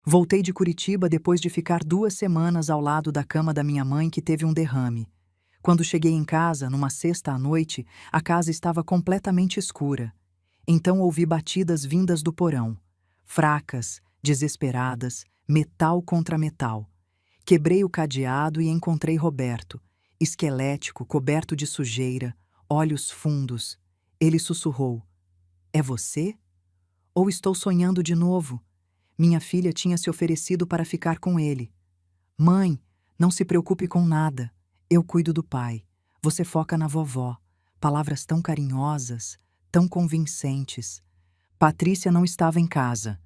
Voltei de Curitiba depois de ficar 2 semanas ao lado da cama da minha mãe que teve um derrame. Quando cheguei em casa, numa sexta à noite, a casa estava completamente escura. Então ouvi batidas vindas do porão. Fracas, desesperadas, metal contra metal. Quebrei o cadeado e encontrei Roberto, esquelético, coberto de sujeira, olhos fundos. Ele sussurrou: "É você? Ou estou sonhando de novo?" Minha filha tinha se oferecido para ficar com ele. "Mãe, não se preocupe com nada. Eu cuido do pai. Você foca na vovó." Palavras tão carinhosas, tão convincentes. Patrícia não estava em casa.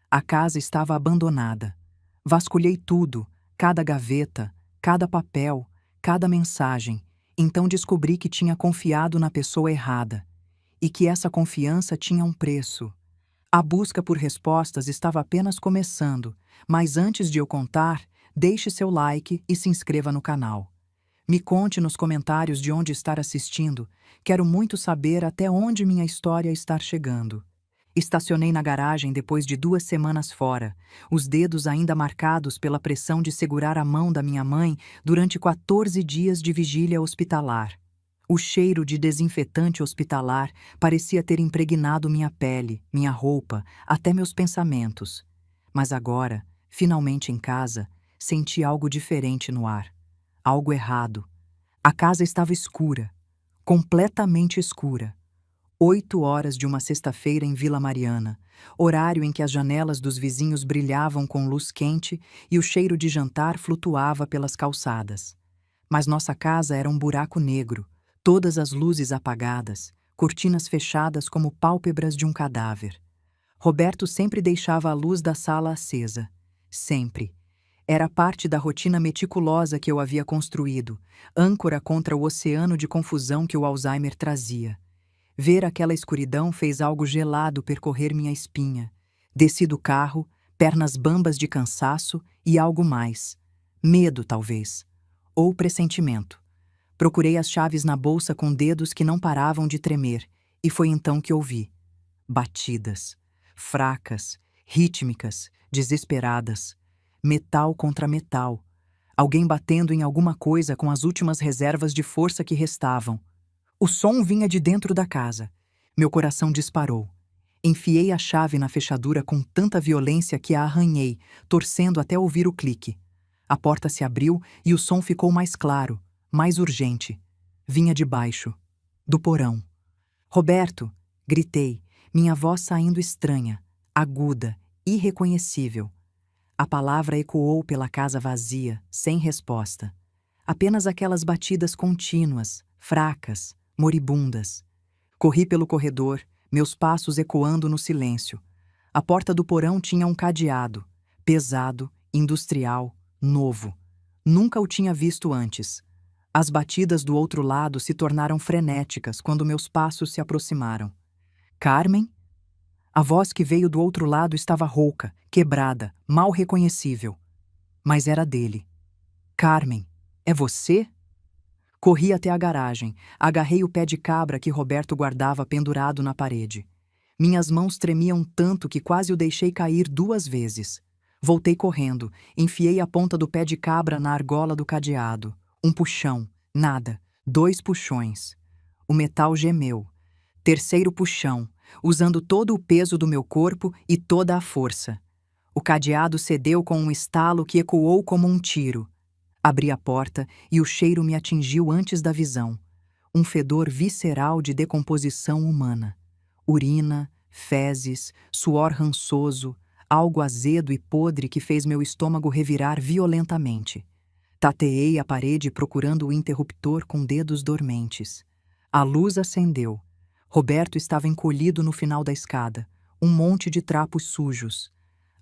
A casa estava abandonada. Vasculhei tudo, cada gaveta, cada papel, cada mensagem. Então descobri que tinha confiado na pessoa errada. E que essa confiança tinha um preço. A busca por respostas estava apenas começando, mas antes de eu contar, deixe seu like e se inscreva no canal. Me conte nos comentários de onde estar assistindo, quero muito saber até onde minha história está chegando. Estacionei na garagem depois de 2 semanas fora, os dedos ainda marcados pela pressão de segurar a mão da minha mãe durante 14 dias de vigília hospitalar. O cheiro de desinfetante hospitalar parecia ter impregnado minha pele, minha roupa, até meus pensamentos. Mas agora, finalmente em casa, senti algo diferente no ar. Algo errado. A casa estava escura, completamente escura. 8 horas de uma sexta-feira em Vila Mariana, horário em que as janelas dos vizinhos brilhavam com luz quente e o cheiro de jantar flutuava pelas calçadas. Mas nossa casa era um buraco negro, todas as luzes apagadas, cortinas fechadas como pálpebras de um cadáver. Roberto sempre deixava a luz da sala acesa. Sempre. Era parte da rotina meticulosa que eu havia construído, âncora contra o oceano de confusão que o Alzheimer trazia. Ver aquela escuridão fez algo gelado percorrer minha espinha. Desci do carro, pernas bambas de cansaço e algo mais. Medo, talvez. Ou pressentimento. Procurei as chaves na bolsa com dedos que não paravam de tremer, e foi então que ouvi. Batidas. Fracas, rítmicas, desesperadas. Metal contra metal. Alguém batendo em alguma coisa com as últimas reservas de força que restavam. O som vinha de dentro da casa. Meu coração disparou. Enfiei a chave na fechadura com tanta violência que a arranhei, torcendo até ouvir o clique. A porta se abriu e o som ficou mais claro, mais urgente. Vinha de baixo, do porão. "Roberto!" gritei, minha voz saindo estranha, aguda, irreconhecível. A palavra ecoou pela casa vazia, sem resposta. Apenas aquelas batidas contínuas, fracas, moribundas. Corri pelo corredor, meus passos ecoando no silêncio. A porta do porão tinha um cadeado, pesado, industrial, novo. Nunca o tinha visto antes. As batidas do outro lado se tornaram frenéticas quando meus passos se aproximaram. "Carmen?" A voz que veio do outro lado estava rouca, quebrada, mal reconhecível. Mas era dele. "Carmen, é você?" Corri até a garagem, agarrei o pé de cabra que Roberto guardava pendurado na parede. Minhas mãos tremiam tanto que quase o deixei cair 2 vezes. Voltei correndo, enfiei a ponta do pé de cabra na argola do cadeado. Um puxão, nada, 2 puxões. O metal gemeu. Terceiro puxão, usando todo o peso do meu corpo e toda a força. O cadeado cedeu com um estalo que ecoou como um tiro. Abri a porta e o cheiro me atingiu antes da visão. Um fedor visceral de decomposição humana. Urina, fezes, suor rançoso, algo azedo e podre que fez meu estômago revirar violentamente. Tateei a parede procurando o interruptor com dedos dormentes. A luz acendeu. Roberto estava encolhido no final da escada, um monte de trapos sujos.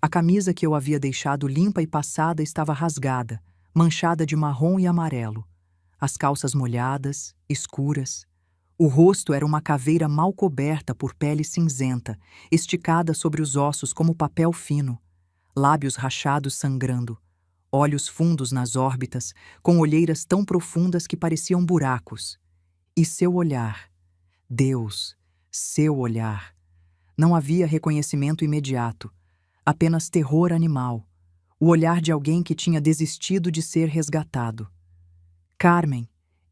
A camisa que eu havia deixado limpa e passada estava rasgada, manchada de marrom e amarelo. As calças molhadas, escuras. O rosto era uma caveira mal coberta por pele cinzenta, esticada sobre os ossos como papel fino. Lábios rachados sangrando. Olhos fundos nas órbitas, com olheiras tão profundas que pareciam buracos. E seu olhar. Deus, seu olhar. Não havia reconhecimento imediato. Apenas terror animal. O olhar de alguém que tinha desistido de ser resgatado. Carmen,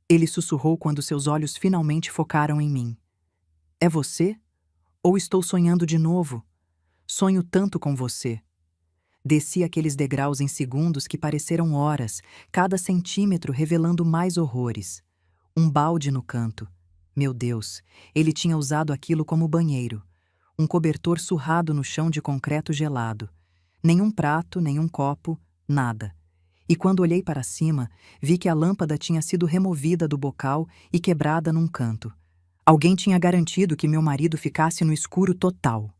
ele sussurrou quando seus olhos finalmente focaram em mim. É você? Ou estou sonhando de novo? Sonho tanto com você. Desci aqueles degraus em segundos que pareceram horas, cada centímetro revelando mais horrores. Um balde no canto. Meu Deus, ele tinha usado aquilo como banheiro. Um cobertor surrado no chão de concreto gelado. Nenhum prato, nenhum copo, nada. E quando olhei para cima, vi que a lâmpada tinha sido removida do bocal e quebrada num canto. Alguém tinha garantido que meu marido ficasse no escuro total.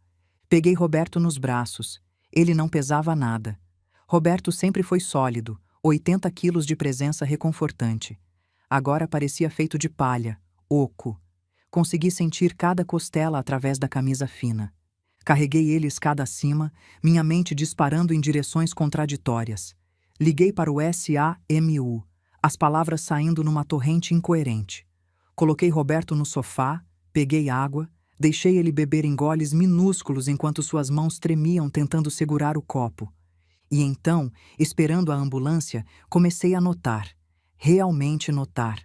Peguei Roberto nos braços. Ele não pesava nada. Roberto sempre foi sólido, 80 quilos de presença reconfortante. Agora parecia feito de palha, oco. Consegui sentir cada costela através da camisa fina. Carreguei ele escada acima, minha mente disparando em direções contraditórias. Liguei para o SAMU, as palavras saindo numa torrente incoerente. Coloquei Roberto no sofá, peguei água, deixei ele beber em goles minúsculos enquanto suas mãos tremiam tentando segurar o copo. E então, esperando a ambulância, comecei a notar. Realmente notar.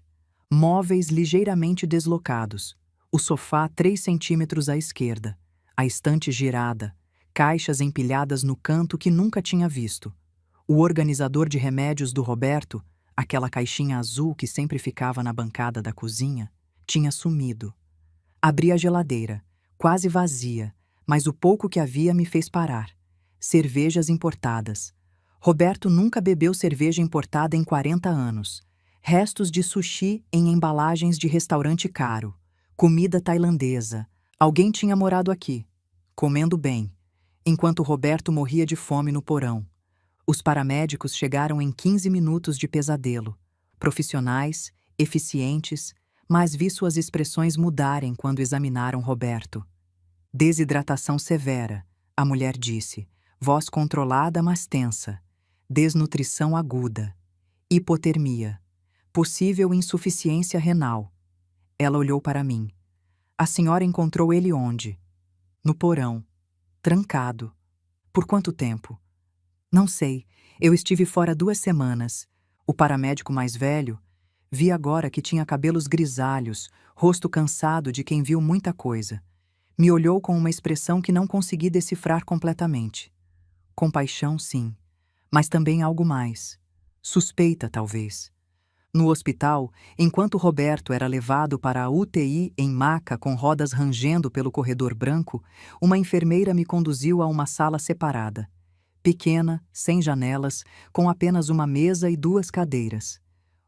Móveis ligeiramente deslocados. O sofá 3 centímetros à esquerda. A estante girada. Caixas empilhadas no canto que nunca tinha visto. O organizador de remédios do Roberto, aquela caixinha azul que sempre ficava na bancada da cozinha, tinha sumido. Abri a geladeira, quase vazia, mas o pouco que havia me fez parar. Cervejas importadas. Roberto nunca bebeu cerveja importada em 40 anos. Restos de sushi em embalagens de restaurante caro. Comida tailandesa. Alguém tinha morado aqui, comendo bem, enquanto Roberto morria de fome no porão. Os paramédicos chegaram em 15 minutos de pesadelo. Profissionais, eficientes, mas vi suas expressões mudarem quando examinaram Roberto. Desidratação severa, a mulher disse, voz controlada mas tensa. Desnutrição aguda. Hipotermia. Possível insuficiência renal. Ela olhou para mim. A senhora encontrou ele onde? No porão. Trancado. Por quanto tempo? Não sei. Eu estive fora 2 semanas. O paramédico mais velho, vi agora que tinha cabelos grisalhos, rosto cansado de quem viu muita coisa. Me olhou com uma expressão que não consegui decifrar completamente. Compaixão, sim, mas também algo mais. Suspeita, talvez. No hospital, enquanto Roberto era levado para a UTI em maca com rodas rangendo pelo corredor branco, uma enfermeira me conduziu a uma sala separada. Pequena, sem janelas, com apenas uma mesa e 2 cadeiras.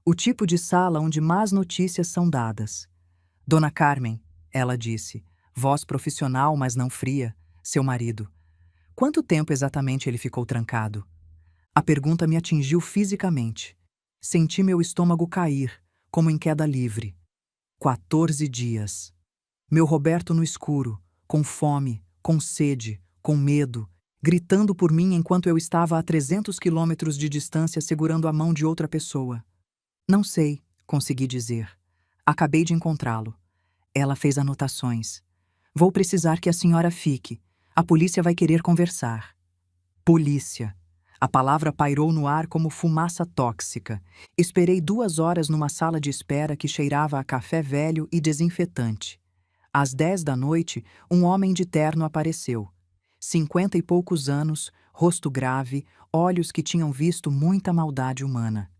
O tipo de sala onde más notícias são dadas. Dona Carmen, ela disse, voz profissional, mas não fria, seu marido. Quanto tempo exatamente ele ficou trancado? A pergunta me atingiu fisicamente. Senti meu estômago cair, como em queda livre. 14 dias. Meu Roberto no escuro, com fome, com sede, com medo, gritando por mim enquanto eu estava a 300 quilômetros de distância segurando a mão de outra pessoa. Não sei, consegui dizer. Acabei de encontrá-lo. Ela fez anotações. Vou precisar que a senhora fique. A polícia vai querer conversar. Polícia. A palavra pairou no ar como fumaça tóxica. Esperei 2 horas numa sala de espera que cheirava a café velho e desinfetante. Às 10 da noite, um homem de terno apareceu. 50 e poucos anos, rosto grave, olhos que tinham visto muita maldade humana.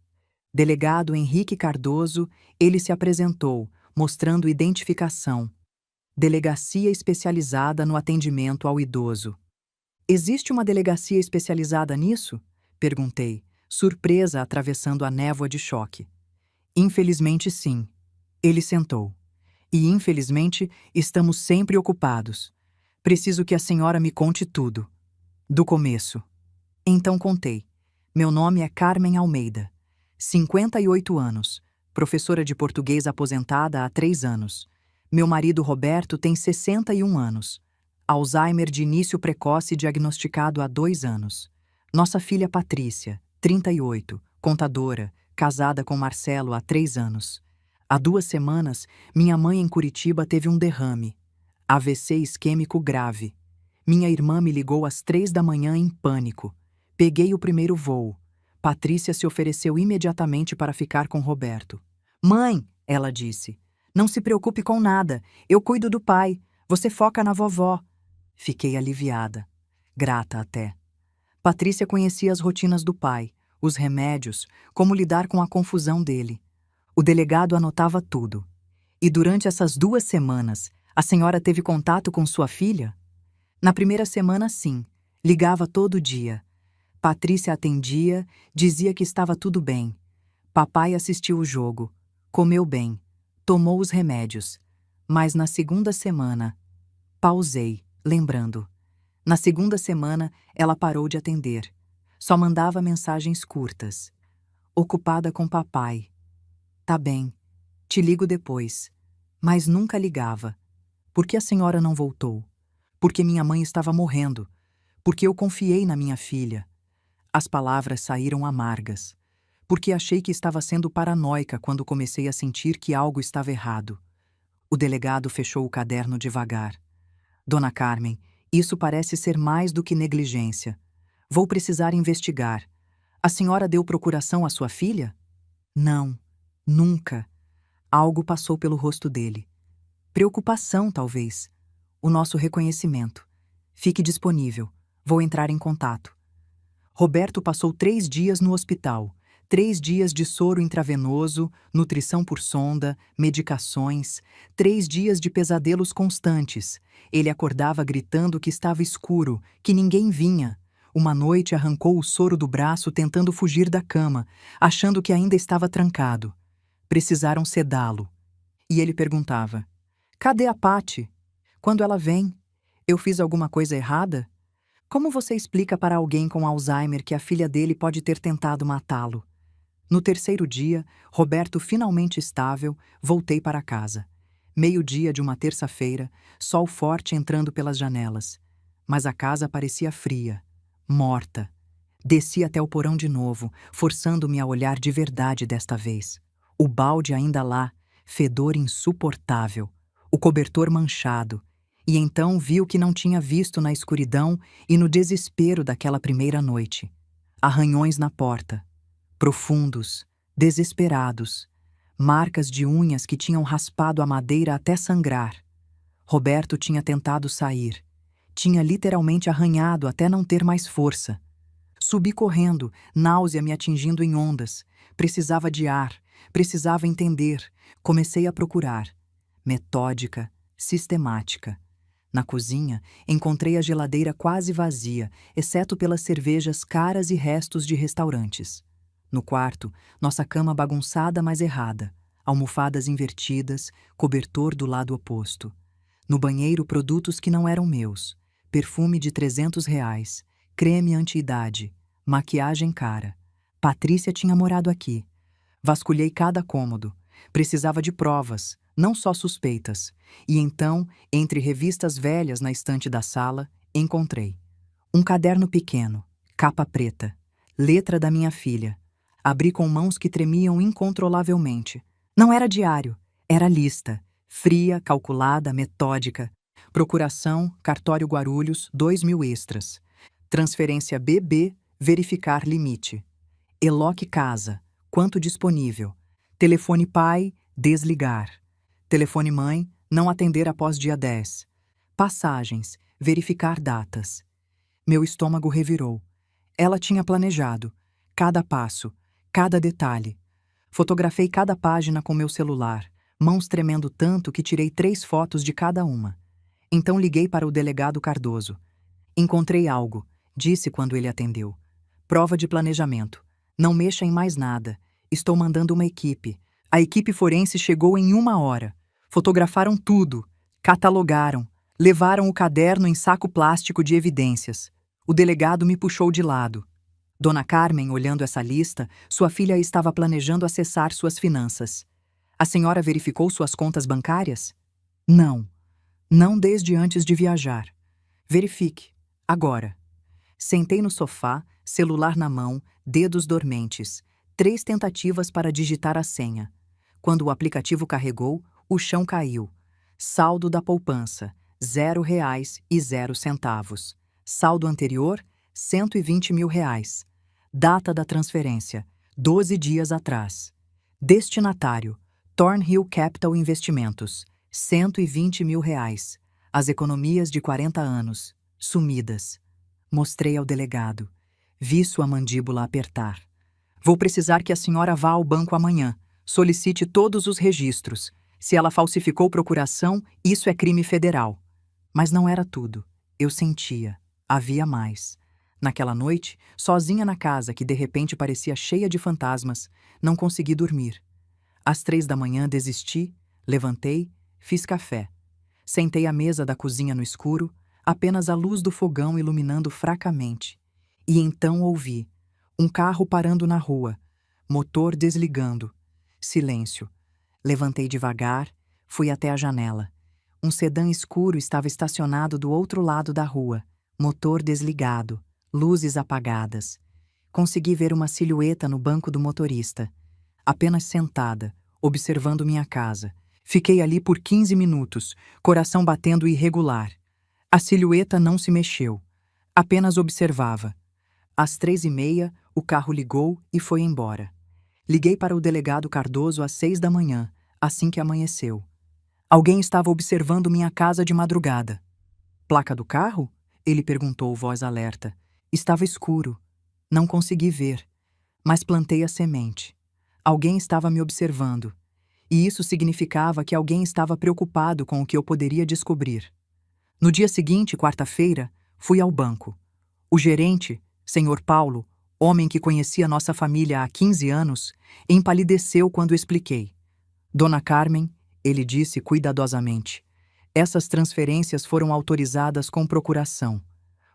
Delegado Henrique Cardoso, ele se apresentou, mostrando identificação. Delegacia especializada no atendimento ao idoso. Existe uma delegacia especializada nisso? Perguntei, surpresa atravessando a névoa de choque. Infelizmente, sim. Ele sentou. E, infelizmente, estamos sempre ocupados. Preciso que a senhora me conte tudo. Do começo. Então contei. Meu nome é Carmen Almeida. 58 anos. Professora de português aposentada há 3 anos. Meu marido Roberto tem 61 anos. Alzheimer de início precoce diagnosticado há 2 anos. Nossa filha Patrícia, 38, contadora, casada com Marcelo há 3 anos. Há 2 semanas, minha mãe em Curitiba teve um derrame. AVC isquêmico grave. Minha irmã me ligou às 3 da manhã em pânico. Peguei o primeiro voo. Patrícia se ofereceu imediatamente para ficar com Roberto. Mãe, ela disse, não se preocupe com nada. Eu cuido do pai. Você foca na vovó. Fiquei aliviada. Grata até. Patrícia conhecia as rotinas do pai, os remédios, como lidar com a confusão dele. O delegado anotava tudo. E durante essas 2 semanas, a senhora teve contato com sua filha? Na primeira semana, sim. Ligava todo dia. Patrícia atendia, dizia que estava tudo bem. Papai assistiu o jogo, comeu bem, tomou os remédios. Mas na segunda semana... Pausei, lembrando. Na segunda semana, ela parou de atender. Só mandava mensagens curtas. Ocupada com papai. Tá bem, te ligo depois. Mas nunca ligava. Por que a senhora não voltou? Porque minha mãe estava morrendo. Porque eu confiei na minha filha. As palavras saíram amargas. Porque achei que estava sendo paranoica quando comecei a sentir que algo estava errado. O delegado fechou o caderno devagar. Dona Carmen, isso parece ser mais do que negligência. Vou precisar investigar. A senhora deu procuração à sua filha? Não, nunca. Algo passou pelo rosto dele. Preocupação, talvez. O nosso reconhecimento. Fique disponível. Vou entrar em contato. Roberto passou 3 dias no hospital. 3 dias de soro intravenoso, nutrição por sonda, medicações, 3 dias de pesadelos constantes. Ele acordava gritando que estava escuro, que ninguém vinha. Uma noite arrancou o soro do braço tentando fugir da cama, achando que ainda estava trancado. Precisaram sedá-lo. E ele perguntava: cadê a Pati? Quando ela vem? Eu fiz alguma coisa errada? Como você explica para alguém com Alzheimer que a filha dele pode ter tentado matá-lo? No 3º dia, Roberto finalmente estável, voltei para casa. 12:30 de uma terça-feira, sol forte entrando pelas janelas. Mas a casa parecia fria, morta. Desci até o porão de novo, forçando-me a olhar de verdade desta vez. O balde ainda lá, fedor insuportável, o cobertor manchado. E então vi o que não tinha visto na escuridão e no desespero daquela primeira noite. Arranhões na porta, profundos, desesperados, marcas de unhas que tinham raspado a madeira até sangrar. Roberto tinha tentado sair. Tinha literalmente arranhado até não ter mais força. Subi correndo, náusea me atingindo em ondas. Precisava de ar, precisava entender. Comecei a procurar. Metódica, sistemática. Na cozinha, encontrei a geladeira quase vazia, exceto pelas cervejas caras e restos de restaurantes. No quarto, nossa cama bagunçada mas errada, almofadas invertidas, cobertor do lado oposto. No banheiro, produtos que não eram meus, perfume de R$ 300, creme anti-idade, maquiagem cara. Patrícia tinha morado aqui. Vasculhei cada cômodo. Precisava de provas, não só suspeitas. E então, entre revistas velhas na estante da sala, encontrei um caderno pequeno, capa preta, letra da minha filha. Abri com mãos que tremiam incontrolavelmente. Não era diário, era lista. Fria, calculada, metódica. Procuração, cartório Guarulhos, 2.000 extras. Transferência BB, verificar limite. Eloque casa, quanto disponível. Telefone pai, desligar. Telefone mãe, não atender após dia 10. Passagens, verificar datas. Meu estômago revirou. Ela tinha planejado. Cada passo, cada detalhe. Fotografei cada página com meu celular, mãos tremendo tanto que tirei 3 fotos de cada uma. Então liguei para o delegado Cardoso. Encontrei algo, disse quando ele atendeu. Prova de planejamento. Não mexa em mais nada. Estou mandando uma equipe. A equipe forense chegou em 1 hora. Fotografaram tudo. Catalogaram. Levaram o caderno em saco plástico de evidências. O delegado me puxou de lado. Dona Carmen, olhando essa lista, sua filha estava planejando acessar suas finanças. A senhora verificou suas contas bancárias? Não. Não desde antes de viajar. Verifique. Agora. Sentei no sofá, celular na mão, dedos dormentes. 3 tentativas para digitar a senha. Quando o aplicativo carregou, o chão caiu. Saldo da poupança, R$ 0,00. Saldo anterior, R$ 120.000. Data da transferência: 12 dias atrás. Destinatário: Thornhill Capital Investimentos. R$ 120.000. As economias de 40 anos. Sumidas. Mostrei ao delegado. Vi sua mandíbula apertar. Vou precisar que a senhora vá ao banco amanhã. Solicite todos os registros. Se ela falsificou procuração, isso é crime federal. Mas não era tudo. Eu sentia. Havia mais. Naquela noite, sozinha na casa que de repente parecia cheia de fantasmas, não consegui dormir. Às 3 da manhã desisti, levantei, fiz café. Sentei à mesa da cozinha no escuro, apenas a luz do fogão iluminando fracamente. E então ouvi um carro parando na rua, motor desligando. Silêncio. Levantei devagar, fui até a janela. Um sedã escuro estava estacionado do outro lado da rua, motor desligado, luzes apagadas. Consegui ver uma silhueta no banco do motorista, apenas sentada, observando minha casa. Fiquei ali por 15 minutos, coração batendo irregular. A silhueta não se mexeu, apenas observava. Às 3h30, o carro ligou e foi embora. Liguei para o delegado Cardoso às 6 da manhã, assim que amanheceu. Alguém estava observando minha casa de madrugada. Placa do carro? Ele perguntou, voz alerta. Estava escuro. Não consegui ver, mas plantei a semente. Alguém estava me observando, e isso significava que alguém estava preocupado com o que eu poderia descobrir. No dia seguinte, quarta-feira, fui ao banco. O gerente, Sr. Paulo, homem que conhecia nossa família há 15 anos, empalideceu quando expliquei. Dona Carmen, ele disse cuidadosamente, essas transferências foram autorizadas com procuração.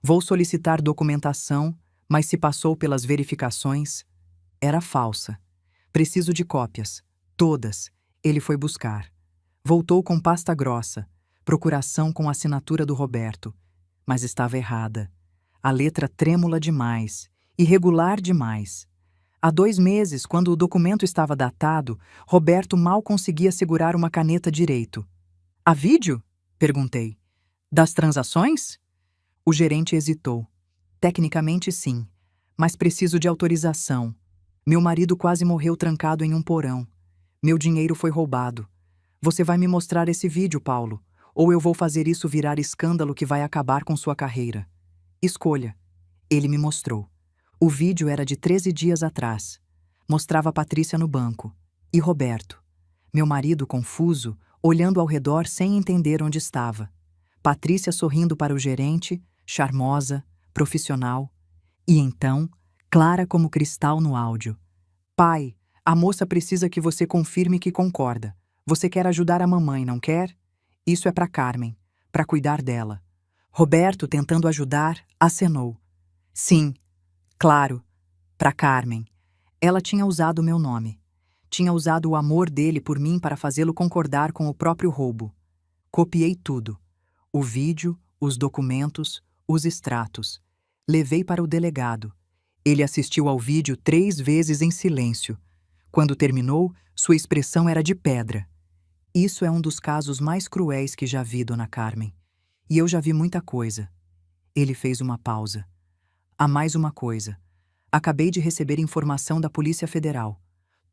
Vou solicitar documentação, mas se passou pelas verificações, era falsa. Preciso de cópias. Todas. Ele foi buscar. Voltou com pasta grossa. Procuração com assinatura do Roberto. Mas estava errada. A letra trêmula demais. Irregular demais. Há 2 meses, quando o documento estava datado, Roberto mal conseguia segurar uma caneta direito. Há vídeo? Perguntei. Das transações? O gerente hesitou. Tecnicamente, sim. Mas preciso de autorização. Meu marido quase morreu trancado em um porão. Meu dinheiro foi roubado. Você vai me mostrar esse vídeo, Paulo, ou eu vou fazer isso virar escândalo que vai acabar com sua carreira. Escolha. Ele me mostrou. O vídeo era de 13 dias atrás. Mostrava Patrícia no banco. E Roberto. Meu marido, confuso, olhando ao redor sem entender onde estava. Patrícia sorrindo para o gerente, charmosa, profissional. E então, clara como cristal no áudio. Pai, a moça precisa que você confirme que concorda. Você quer ajudar a mamãe, não quer? Isso é para Carmen, para cuidar dela. Roberto, tentando ajudar, acenou. Sim, claro, para Carmen. Ela tinha usado o meu nome. Tinha usado o amor dele por mim para fazê-lo concordar com o próprio roubo. Copiei tudo. O vídeo, os documentos, os extratos. Levei para o delegado. Ele assistiu ao vídeo 3 vezes em silêncio. Quando terminou, sua expressão era de pedra. Isso é um dos casos mais cruéis que já vi, Dona Carmen. E eu já vi muita coisa. Ele fez uma pausa. Há mais uma coisa. Acabei de receber informação da Polícia Federal.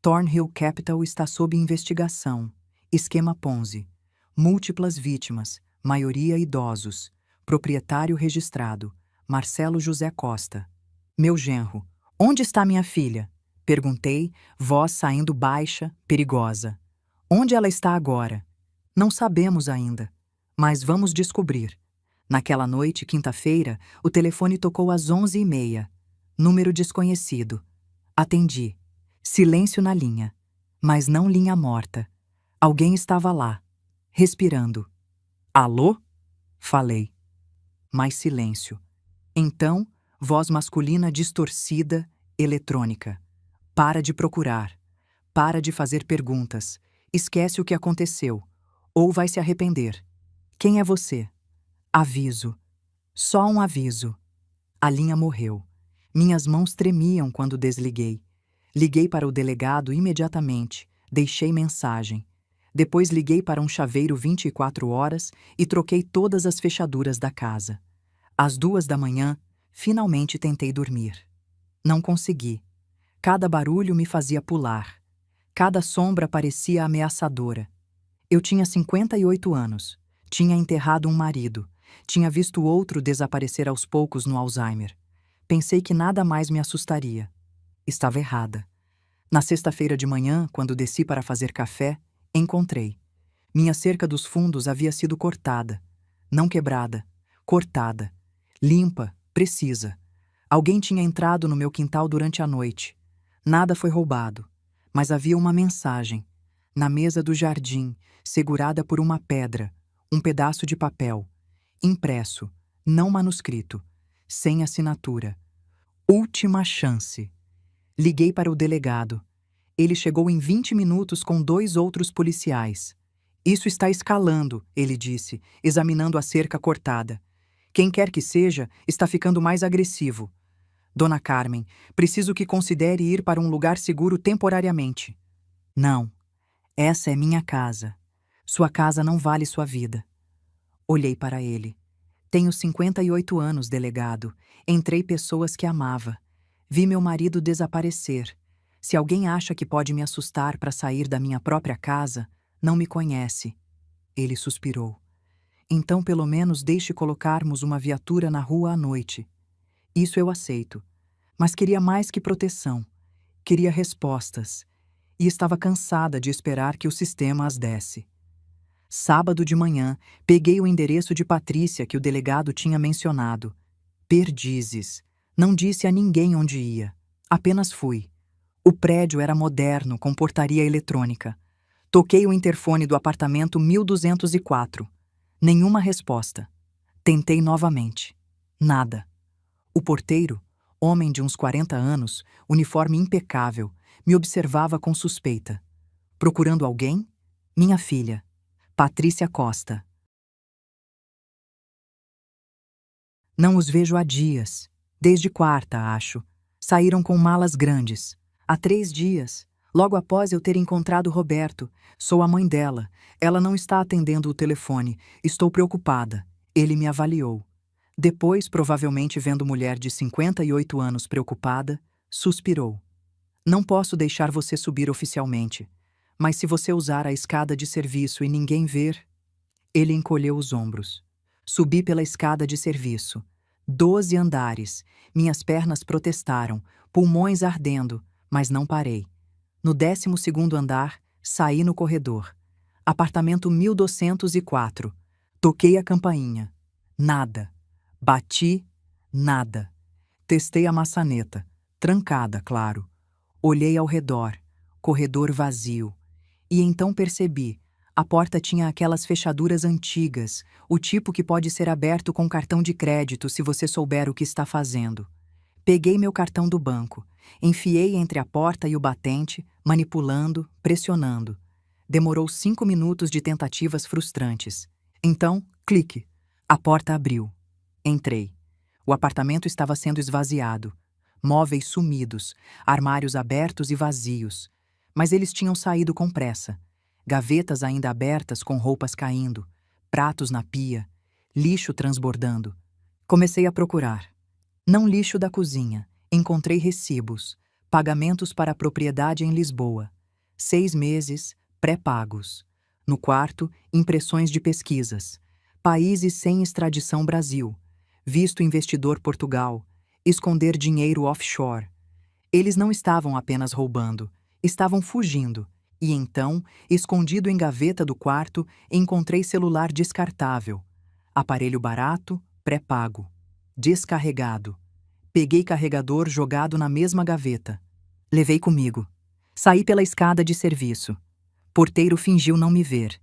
Thornhill Capital está sob investigação. Esquema Ponzi. Múltiplas vítimas, maioria idosos. Proprietário registrado. Marcelo José Costa. Meu genro. Onde está minha filha? Perguntei, voz saindo baixa, perigosa. Onde ela está agora? Não sabemos ainda, mas vamos descobrir. Naquela noite, quinta-feira, o telefone tocou às 11h30. Número desconhecido. Atendi. Silêncio na linha. Mas não linha morta. Alguém estava lá, respirando. Alô? Falei. Mais silêncio. Então, voz masculina distorcida, eletrônica. Para de procurar. Para de fazer perguntas. Esquece o que aconteceu. Ou vai se arrepender. Quem é você? Aviso. Só um aviso. A linha morreu. Minhas mãos tremiam quando desliguei. Liguei para o delegado imediatamente. Deixei mensagem. Depois liguei para um chaveiro 24 horas e troquei todas as fechaduras da casa. Às 2 da manhã, Finalmente tentei dormir. Não consegui. Cada barulho me fazia pular. Cada sombra parecia ameaçadora. Eu tinha 58 anos. Tinha enterrado um marido. Tinha visto outro desaparecer aos poucos no Alzheimer. Pensei que nada mais me assustaria. Estava errada. Na sexta-feira de manhã, quando desci para fazer café, encontrei. Minha cerca dos fundos havia sido cortada. Não quebrada, cortada. Limpa, precisa. Alguém tinha entrado no meu quintal durante a noite. Nada foi roubado, mas havia uma mensagem. Na mesa do jardim, segurada por uma pedra, um pedaço de papel. Impresso, não manuscrito, sem assinatura. Última chance. Liguei para o delegado. Ele chegou em 20 minutos com 2 outros policiais. Isso está escalando, ele disse, examinando a cerca cortada. Quem quer que seja, está ficando mais agressivo. Dona Carmen, preciso que considere ir para um lugar seguro temporariamente. Não, essa é minha casa. Sua casa não vale sua vida. Olhei para ele. Tenho 58 anos, delegado. Entrei pessoas que amava. Vi meu marido desaparecer. Se alguém acha que pode me assustar para sair da minha própria casa, não me conhece. Ele suspirou. Então, pelo menos, deixe colocarmos uma viatura na rua à noite. Isso eu aceito. Mas queria mais que proteção. Queria respostas. E estava cansada de esperar que o sistema as desse. Sábado de manhã, peguei o endereço de Patrícia que o delegado tinha mencionado. Perdizes. Não disse a ninguém onde ia. Apenas fui. O prédio era moderno, com portaria eletrônica. Toquei o interfone do apartamento 1204. Nenhuma resposta. Tentei novamente. Nada. O porteiro, homem de uns 40 anos, uniforme impecável, me observava com suspeita. Procurando alguém? Minha filha, Patrícia Costa. Não os vejo há dias. Desde quarta, acho. Saíram com malas grandes. Há 3 dias. Logo após eu ter encontrado Roberto. Sou a mãe dela. Ela não está atendendo o telefone. Estou preocupada. Ele me avaliou. Depois, provavelmente vendo mulher de 58 anos preocupada, suspirou. Não posso deixar você subir oficialmente. Mas se você usar a escada de serviço e ninguém ver... Ele encolheu os ombros. Subi pela escada de serviço. 12 andares. Minhas pernas protestaram, pulmões ardendo, mas não parei. No 12º andar, saí no corredor. Apartamento 1204. Toquei a campainha. Nada. Bati. Nada. Testei a maçaneta. Trancada, claro. Olhei ao redor. Corredor vazio. E então percebi. A porta tinha aquelas fechaduras antigas, o tipo que pode ser aberto com cartão de crédito se você souber o que está fazendo. Peguei meu cartão do banco, enfiei entre a porta e o batente, manipulando, pressionando. Demorou 5 minutos de tentativas frustrantes. Então, clique. A porta abriu. Entrei. O apartamento estava sendo esvaziado. Móveis sumidos, armários abertos e vazios. Mas eles tinham saído com pressa. Gavetas ainda abertas com roupas caindo, pratos na pia, lixo transbordando. Comecei a procurar. Não lixo da cozinha. Encontrei recibos, pagamentos para a propriedade em Lisboa. 6 meses, pré-pagos. No quarto, impressões de pesquisas. Países sem extradição Brasil. Visto investidor Portugal. Esconder dinheiro offshore. Eles não estavam apenas roubando, estavam fugindo. E então, escondido em gaveta do quarto, encontrei celular descartável. Aparelho barato, pré-pago. Descarregado. Peguei carregador jogado na mesma gaveta. Levei comigo. Saí pela escada de serviço. Porteiro fingiu não me ver.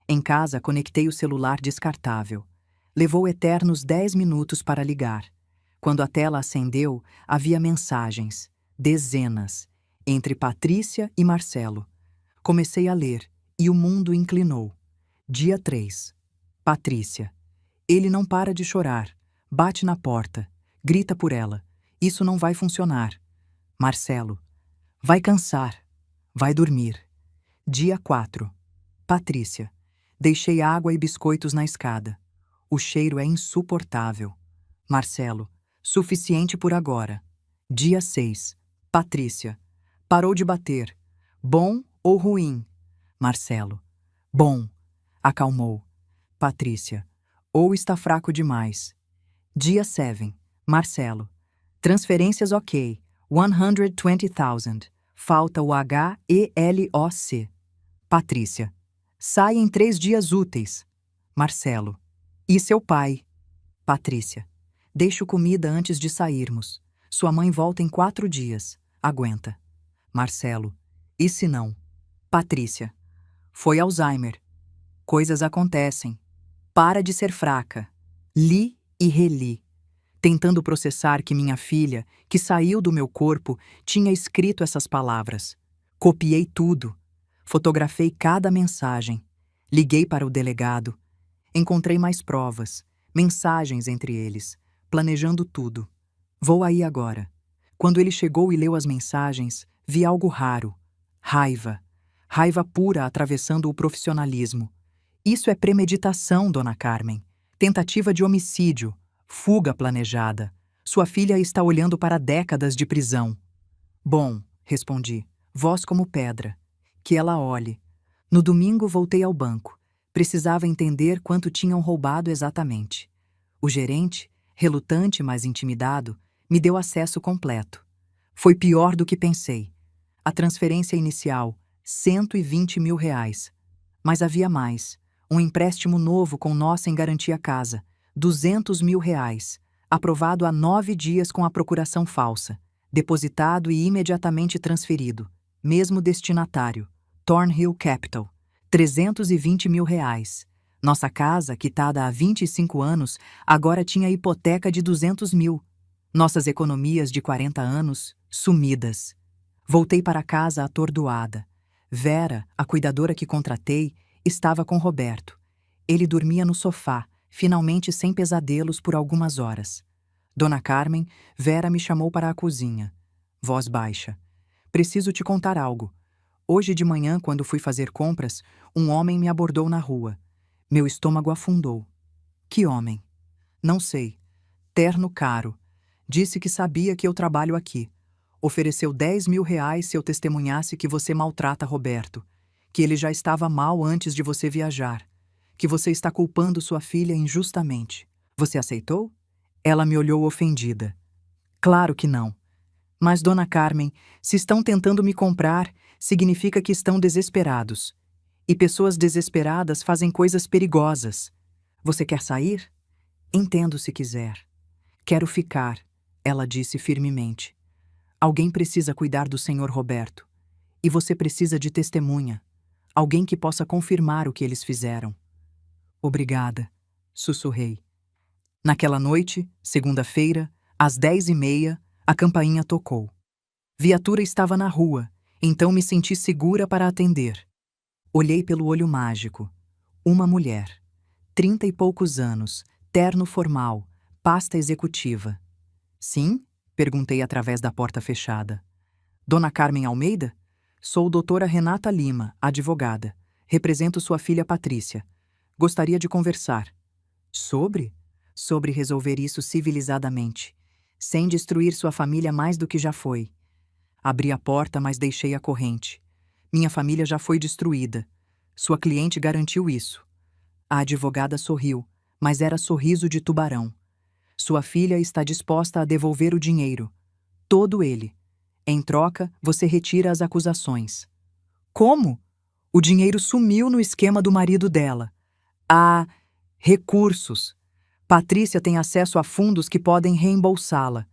Em casa, conectei o celular descartável. Levou eternos 10 minutos para ligar. Quando a tela acendeu, havia mensagens. Dezenas. Entre Patrícia e Marcelo. Comecei a ler, e o mundo inclinou. Dia 3. Patrícia. Ele não para de chorar. Bate na porta. Grita por ela. Isso não vai funcionar. Marcelo. Vai cansar. Vai dormir. Dia 4. Patrícia. Deixei água e biscoitos na escada. O cheiro é insuportável. Marcelo. Suficiente por agora. Dia 6. Patrícia. Parou de bater. Bom ou ruim? Marcelo. Bom. Acalmou. Patrícia. Ou está fraco demais. Dia 7. Marcelo. Transferências ok. 120,000. Falta o HELOC. Patrícia. Sai em 3 dias úteis. Marcelo. E seu pai? Patrícia. Deixo comida antes de sairmos. Sua mãe volta em 4 dias. Aguenta. Marcelo. E se não? Patrícia. Foi Alzheimer. Coisas acontecem. Para de ser fraca. Li e reli, tentando processar que minha filha, que saiu do meu corpo, tinha escrito essas palavras. Copiei tudo. Fotografei cada mensagem. Liguei para o delegado. Encontrei mais provas, mensagens entre eles, planejando tudo. Vou aí agora. Quando ele chegou e leu as mensagens, vi algo raro. Raiva. Raiva pura atravessando o profissionalismo. Isso é premeditação, dona Carmen. Tentativa de homicídio. Fuga planejada. Sua filha está olhando para décadas de prisão. Bom, respondi, voz como pedra. Que ela olhe. No domingo voltei ao banco. Precisava entender quanto tinham roubado exatamente. O gerente, relutante mas intimidado, me deu acesso completo. Foi pior do que pensei. A transferência inicial, 120 mil reais. Mas havia mais. Um empréstimo novo com nossa em garantia casa, 200 mil reais. Aprovado há 9 dias com a procuração falsa. Depositado e imediatamente transferido. Mesmo destinatário. Thornhill Capital. 320 mil reais. Nossa casa, quitada há 25 anos, agora tinha hipoteca de 200 mil. Nossas economias de 40 anos, sumidas. Voltei para casa atordoada. Vera, a cuidadora que contratei, estava com Roberto. Ele dormia no sofá, finalmente sem pesadelos por algumas horas. Dona Carmen, Vera me chamou para a cozinha. Voz baixa. Preciso te contar algo. Hoje de manhã, quando fui fazer compras, um homem me abordou na rua. Meu estômago afundou. Que homem? Não sei. Terno caro. Disse que sabia que eu trabalho aqui. Ofereceu 10 mil reais se eu testemunhasse que você maltrata Roberto. Que ele já estava mal antes de você viajar. Que você está culpando sua filha injustamente. Você aceitou? Ela me olhou ofendida. Claro que não. Mas, dona Carmen, se estão tentando me comprar, significa que estão desesperados. E pessoas desesperadas fazem coisas perigosas. Você quer sair? Entendo se quiser. Quero ficar, ela disse firmemente. Alguém precisa cuidar do senhor Roberto. E você precisa de testemunha. Alguém que possa confirmar o que eles fizeram. Obrigada, sussurrei. Naquela noite, segunda-feira, às 10h30, a campainha tocou. Viatura estava na rua, então me senti segura para atender. Olhei pelo olho mágico. Uma mulher. 30 e poucos anos, terno formal, pasta executiva. Sim? Perguntei através da porta fechada. Dona Carmen Almeida? Sou doutora Renata Lima, advogada. Represento sua filha Patrícia. Gostaria de conversar. Sobre? Sobre resolver isso civilizadamente, sem destruir sua família mais do que já foi. Abri a porta, mas deixei a corrente. Minha família já foi destruída. Sua cliente garantiu isso. A advogada sorriu, mas era sorriso de tubarão. Sua filha está disposta a devolver o dinheiro. Todo ele. Em troca, você retira as acusações. Como? O dinheiro sumiu no esquema do marido dela. Há recursos. Patrícia tem acesso a fundos que podem reembolsá-la,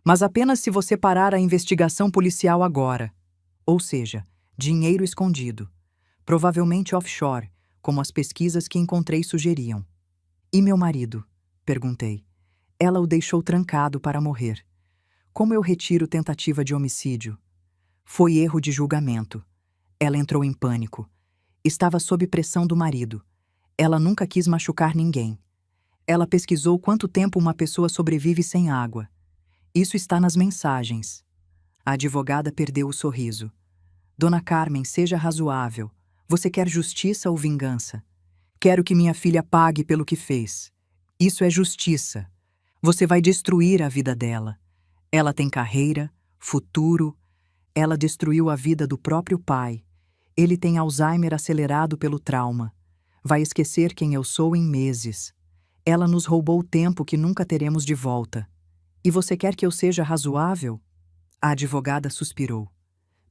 mas apenas se você parar a investigação policial agora. Ou seja, dinheiro escondido. Provavelmente offshore, como as pesquisas que encontrei sugeriam. E meu marido? Perguntei. Ela o deixou trancado para morrer. Como eu retiro tentativa de homicídio? Foi erro de julgamento. Ela entrou em pânico. Estava sob pressão do marido. Ela nunca quis machucar ninguém. Ela pesquisou quanto tempo uma pessoa sobrevive sem água. Isso está nas mensagens. A advogada perdeu o sorriso. Dona Carmen, seja razoável. Você quer justiça ou vingança? Quero que minha filha pague pelo que fez. Isso é justiça. Você vai destruir a vida dela. Ela tem carreira, futuro. Ela destruiu a vida do próprio pai. Ele tem Alzheimer acelerado pelo trauma. Vai esquecer quem eu sou em meses. Ela nos roubou o tempo que nunca teremos de volta. E você quer que eu seja razoável? A advogada suspirou.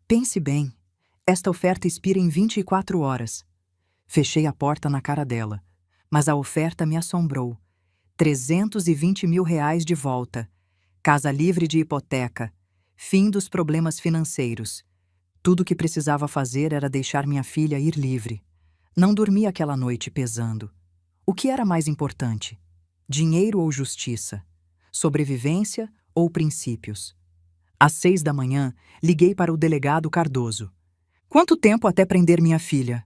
Pense bem. Esta oferta expira em 24 horas. Fechei a porta na cara dela. Mas a oferta me assombrou. 320 mil reais de volta. Casa livre de hipoteca. Fim dos problemas financeiros. Tudo o que precisava fazer era deixar minha filha ir livre. Não dormi aquela noite pesando. O que era mais importante? Dinheiro ou justiça? Sobrevivência ou princípios? Às 6 da manhã, liguei para o delegado Cardoso. Quanto tempo até prender minha filha?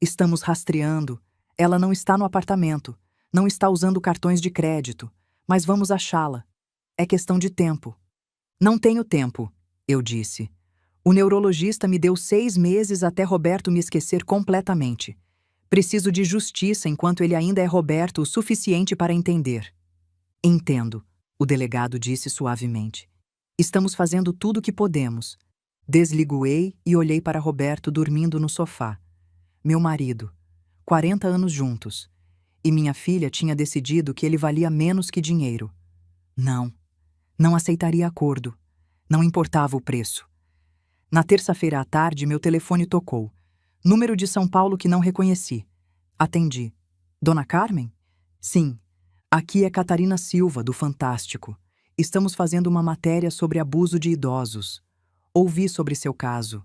Estamos rastreando. Ela não está no apartamento. Não está usando cartões de crédito. Mas vamos achá-la. É questão de tempo. Não tenho tempo, eu disse. O neurologista me deu 6 meses até Roberto me esquecer completamente. Preciso de justiça enquanto ele ainda é Roberto o suficiente para entender. Entendo, o delegado disse suavemente. Estamos fazendo tudo o que podemos. Desliguei e olhei para Roberto dormindo no sofá. Meu marido. 40 anos juntos. E minha filha tinha decidido que ele valia menos que dinheiro. Não aceitaria acordo. Não importava o preço. Na terça-feira à tarde, meu telefone tocou. Número de São Paulo que não reconheci. Atendi. Dona Carmen? Sim. Aqui é Catarina Silva, do Fantástico. Estamos fazendo uma matéria sobre abuso de idosos. Ouvi sobre seu caso.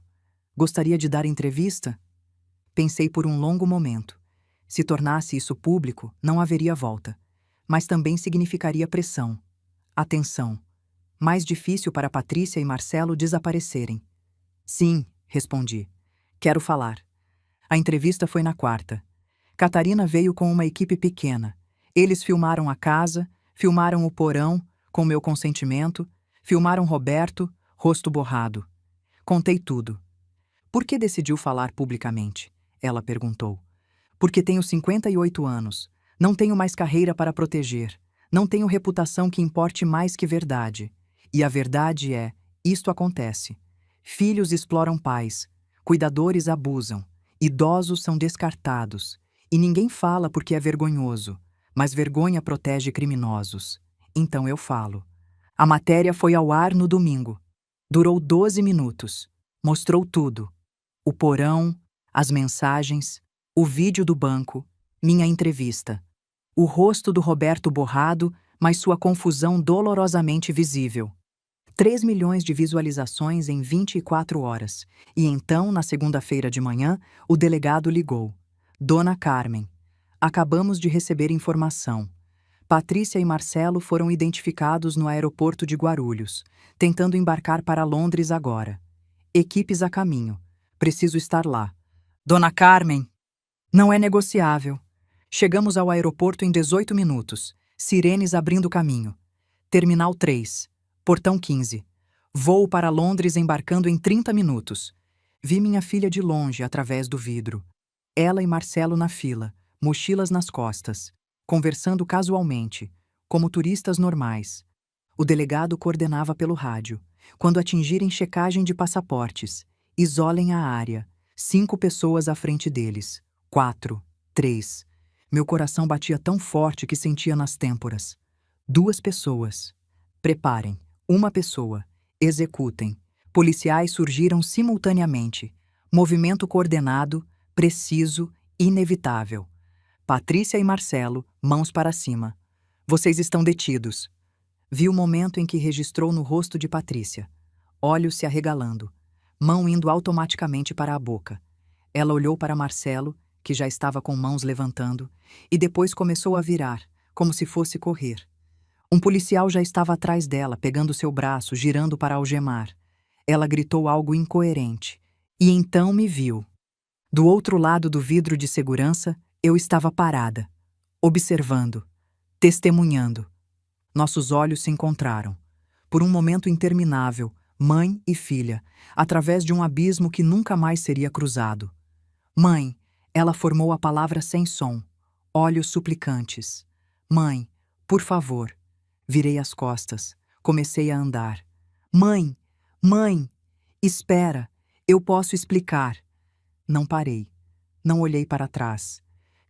Gostaria de dar entrevista? Pensei por um longo momento. Se tornasse isso público, não haveria volta. Mas também significaria pressão. Atenção. Mais difícil para Patrícia e Marcelo desaparecerem. Sim, respondi. Quero falar. A entrevista foi na quarta. Catarina veio com uma equipe pequena. Eles filmaram a casa, filmaram o porão, com meu consentimento, filmaram Roberto, rosto borrado. Contei tudo. Por que decidiu falar publicamente? Ela perguntou. Porque tenho 58 anos. Não tenho mais carreira para proteger. Não tenho reputação que importe mais que verdade. E a verdade é, isto acontece. Filhos exploram pais. Cuidadores abusam. Idosos são descartados. E ninguém fala porque é vergonhoso. Mas vergonha protege criminosos. Então eu falo. A matéria foi ao ar no domingo. Durou 12 minutos. Mostrou tudo. O porão, as mensagens, o vídeo do banco, minha entrevista. O rosto do Roberto borrado, mas sua confusão dolorosamente visível. 3 milhões de visualizações em 24 horas. E então, na segunda-feira de manhã, o delegado ligou. Dona Carmen. Acabamos de receber informação. Patrícia e Marcelo foram identificados no aeroporto de Guarulhos, tentando embarcar para Londres agora. Equipes a caminho. Preciso estar lá. Dona Carmen. Não é negociável. Chegamos ao aeroporto em 18 minutos. Sirenes abrindo caminho. Terminal 3. Portão 15. Voo para Londres embarcando em 30 minutos. Vi minha filha de longe, através do vidro. Ela e Marcelo na fila, mochilas nas costas, conversando casualmente, como turistas normais. O delegado coordenava pelo rádio. Quando atingirem checagem de passaportes, isolem a área. 5 pessoas à frente deles. 4, 3. Meu coração batia tão forte que sentia nas têmporas. 2 pessoas. Preparem. 1 pessoa. Executem. Policiais surgiram simultaneamente. Movimento coordenado, preciso, inevitável. Patrícia e Marcelo, mãos para cima. Vocês estão detidos. Vi o momento em que registrou no rosto de Patrícia. Olhos se arregalando. Mão indo automaticamente para a boca. Ela olhou para Marcelo, que já estava com mãos levantando, e depois começou a virar, como se fosse correr. Um policial já estava atrás dela, pegando seu braço, girando para algemar. Ela gritou algo incoerente. E então me viu. Do outro lado do vidro de segurança, eu estava parada, observando, testemunhando. Nossos olhos se encontraram. Por um momento interminável, mãe e filha, através de um abismo que nunca mais seria cruzado. Mãe, ela formou a palavra sem som, olhos suplicantes. Mãe, por favor, Virei as costas. Comecei a andar. Mãe! Mãe! Espera! Eu posso explicar. Não parei. Não olhei para trás.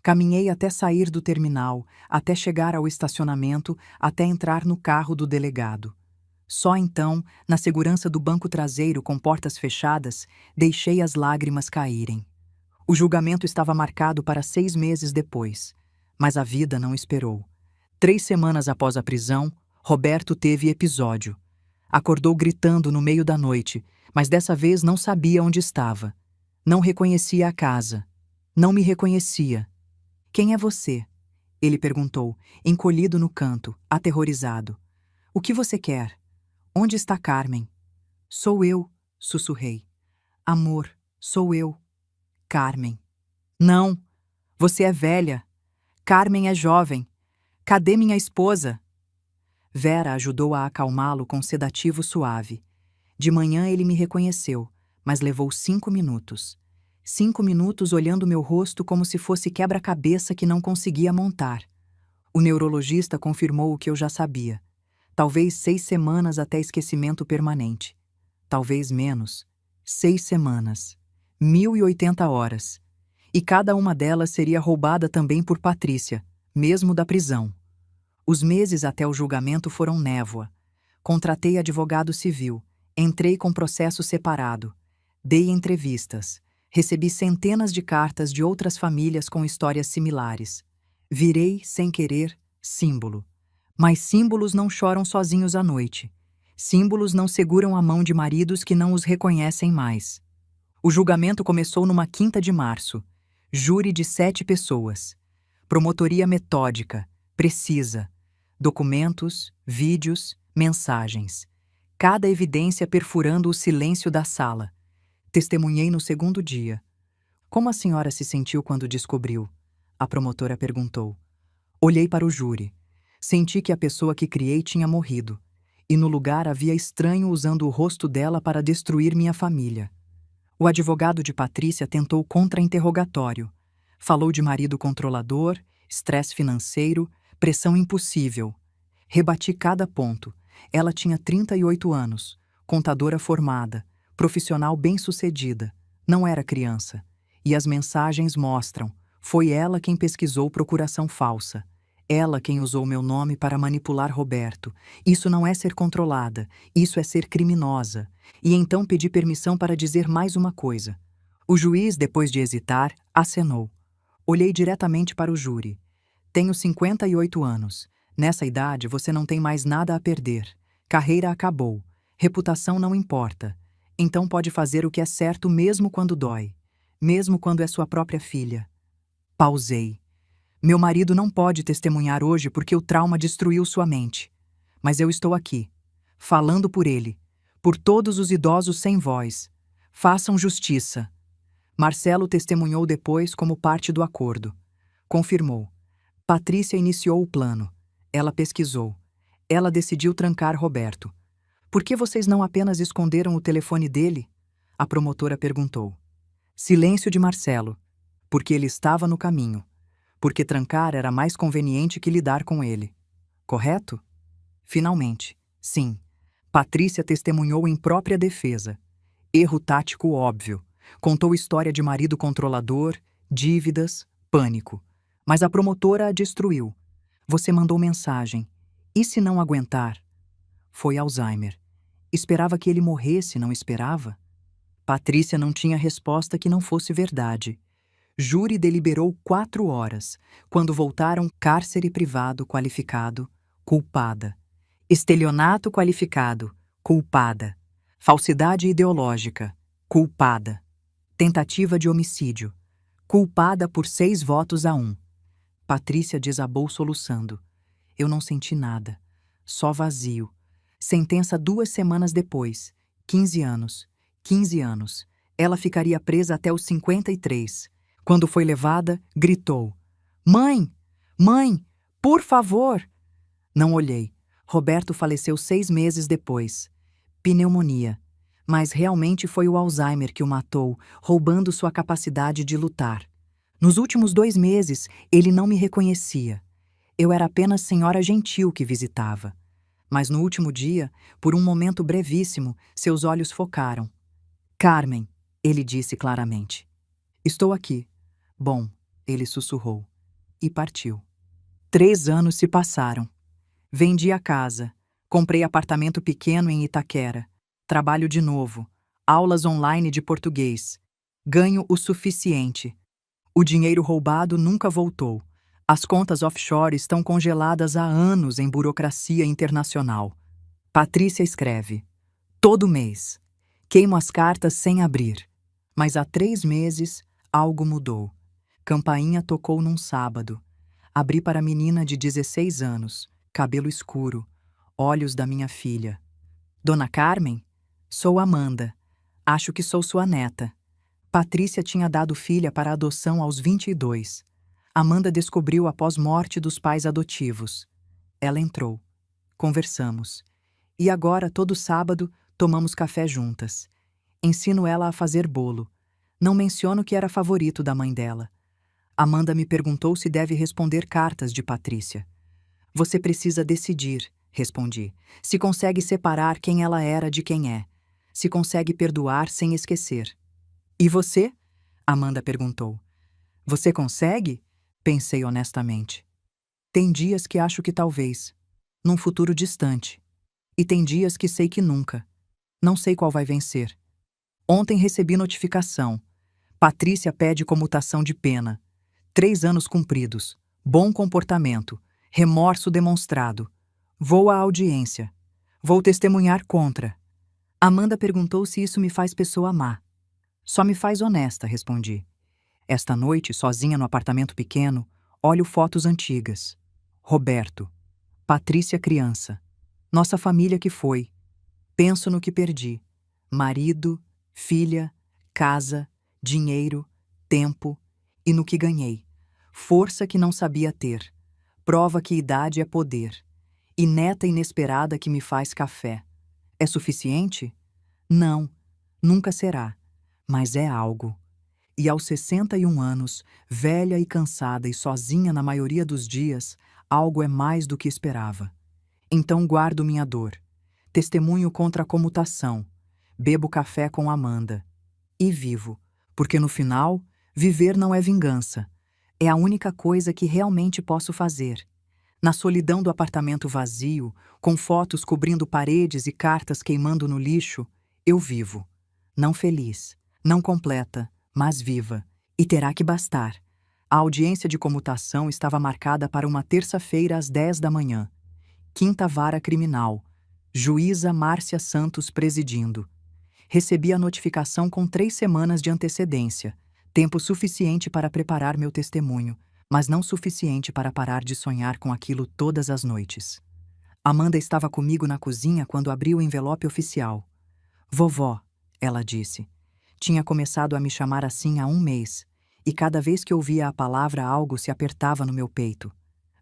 Caminhei até sair do terminal, até chegar ao estacionamento, até entrar no carro do delegado. Só então, na segurança do banco traseiro com portas fechadas, deixei as lágrimas caírem. O julgamento estava marcado para 6 meses depois, mas a vida não esperou. 3 semanas após a prisão, Roberto teve episódio. Acordou gritando no meio da noite, mas dessa vez não sabia onde estava. Não reconhecia a casa. Não me reconhecia. Quem é você? Ele perguntou, encolhido no canto, aterrorizado. O que você quer? Onde está Carmen? Sou eu, sussurrei. Amor, sou eu. Carmen. Não, você é velha. Carmen é jovem. Cadê minha esposa? Vera ajudou a acalmá-lo com sedativo suave. De manhã ele me reconheceu, mas levou 5 minutos. 5 minutos olhando meu rosto como se fosse quebra-cabeça que não conseguia montar. O neurologista confirmou o que eu já sabia. Talvez 6 semanas até esquecimento permanente. Talvez menos. 6 semanas. 1080 horas. E cada uma delas seria roubada também por Patrícia, mesmo da prisão. Os meses até o julgamento foram névoa. Contratei advogado civil. Entrei com processo separado. Dei entrevistas. Recebi centenas de cartas de outras famílias com histórias similares. Virei, sem querer, símbolo. Mas símbolos não choram sozinhos à noite. Símbolos não seguram a mão de maridos que não os reconhecem mais. O julgamento começou numa quinta de março. Júri de 7 pessoas. Promotoria metódica, precisa. Documentos, vídeos, mensagens. Cada evidência perfurando o silêncio da sala. Testemunhei no segundo dia. Como a senhora se sentiu quando descobriu? A promotora perguntou. Olhei para o júri. Senti que a pessoa que criei tinha morrido. E no lugar havia estranho usando o rosto dela para destruir minha família. O advogado de Patrícia tentou contra-interrogatório. Falou de marido controlador, estresse financeiro, pressão impossível. Rebati cada ponto. Ela tinha 38 anos, contadora formada, profissional bem-sucedida. Não era criança. E as mensagens mostram. Foi ela quem pesquisou procuração falsa. Ela quem usou meu nome para manipular Roberto. Isso não é ser controlada, isso é ser criminosa. E então pedi permissão para dizer mais uma coisa. O juiz, depois de hesitar, acenou. Olhei diretamente para o júri. Tenho 58 anos. Nessa idade você não tem mais nada a perder. Carreira acabou. Reputação não importa. Então pode fazer o que é certo mesmo quando dói. Mesmo quando é sua própria filha. Pausei. Meu marido não pode testemunhar hoje porque o trauma destruiu sua mente. Mas eu estou aqui, falando por ele, por todos os idosos sem voz. Façam justiça. Marcelo testemunhou depois como parte do acordo. Confirmou. Patrícia iniciou o plano. Ela pesquisou. Ela decidiu trancar Roberto. Por que vocês não apenas esconderam o telefone dele? A promotora perguntou. Silêncio de Marcelo. Porque ele estava no caminho. Porque trancar era mais conveniente que lidar com ele. Correto? Finalmente, sim. Patrícia testemunhou em própria defesa. Erro tático óbvio. Contou história de marido controlador, dívidas, pânico. Mas a promotora a destruiu. Você mandou mensagem. E se não aguentar? Foi Alzheimer. Esperava que ele morresse, não esperava? Patrícia não tinha resposta que não fosse verdade. Júri deliberou 4 horas. Quando voltaram, cárcere privado qualificado, culpada. Estelionato qualificado, culpada. Falsidade ideológica, culpada. Tentativa de homicídio, culpada por 6 votos a 1. Patrícia desabou soluçando. Eu não senti nada. Só vazio. Sentença 2 semanas depois. 15 anos. 15 anos. Ela ficaria presa até os 53. Quando foi levada, gritou. Mãe! Mãe! Por favor! Não olhei. Roberto faleceu 6 meses depois. Pneumonia. Mas realmente foi o Alzheimer que o matou, roubando sua capacidade de lutar. Nos últimos 2 meses, ele não me reconhecia. Eu era apenas senhora gentil que visitava. Mas no último dia, por um momento brevíssimo, seus olhos focaram. Carmen, ele disse claramente. Estou aqui. Bom, ele sussurrou. E partiu. 3 anos se passaram. Vendi a casa. Comprei apartamento pequeno em Itaquera. Trabalho de novo. Aulas online de português. Ganho o suficiente. O dinheiro roubado nunca voltou. As contas offshore estão congeladas há anos em burocracia internacional. Patrícia escreve. Todo mês. Queimo as cartas sem abrir. Mas há 3 meses, algo mudou. Campainha tocou num sábado. Abri para a menina de 16 anos, cabelo escuro, olhos da minha filha. Dona Carmen? Sou Amanda. Acho que sou sua neta. Patrícia tinha dado filha para adoção aos 22. Amanda descobriu após morte dos pais adotivos. Ela entrou. Conversamos. E agora, todo sábado, tomamos café juntas. Ensino ela a fazer bolo. Não menciono que era favorito da mãe dela. Amanda me perguntou se deve responder cartas de Patrícia. Você precisa decidir, respondi. Se consegue separar quem ela era de quem é. Se consegue perdoar sem esquecer. E você? Amanda perguntou. Você consegue? Pensei honestamente. Tem dias que acho que talvez, num futuro distante. E tem dias que sei que nunca. Não sei qual vai vencer. Ontem recebi notificação. Patrícia pede comutação de pena. 3 anos cumpridos. Bom comportamento. Remorso demonstrado. Vou à audiência. Vou testemunhar contra. Amanda perguntou se isso me faz pessoa má. Só me faz honesta, respondi. Esta noite, sozinha no apartamento pequeno, olho fotos antigas. Roberto. Patrícia criança. Nossa família que foi. Penso no que perdi. Marido, filha, casa, dinheiro, tempo e no que ganhei. Força que não sabia ter. Prova que idade é poder. E neta inesperada que me faz café. É suficiente? Não, nunca será. Mas é algo. E aos 61 anos, velha e cansada e sozinha na maioria dos dias, algo é mais do que esperava. Então guardo minha dor. Testemunho contra a comutação. Bebo café com Amanda. E vivo, porque no final, viver não é vingança. É a única coisa que realmente posso fazer. Na solidão do apartamento vazio, com fotos cobrindo paredes e cartas queimando no lixo, eu vivo. Não feliz, não completa, mas viva. E terá que bastar. A audiência de comutação estava marcada para uma terça-feira às 10 da manhã. 5ª Vara Criminal. Juíza Márcia Santos presidindo. Recebi a notificação com 3 semanas de antecedência, tempo suficiente para preparar meu testemunho, mas não suficiente para parar de sonhar com aquilo todas as noites. Amanda estava comigo na cozinha quando abri o envelope oficial. Vovó, ela disse. Tinha começado a me chamar assim há 1 mês, e cada vez que ouvia a palavra algo se apertava no meu peito.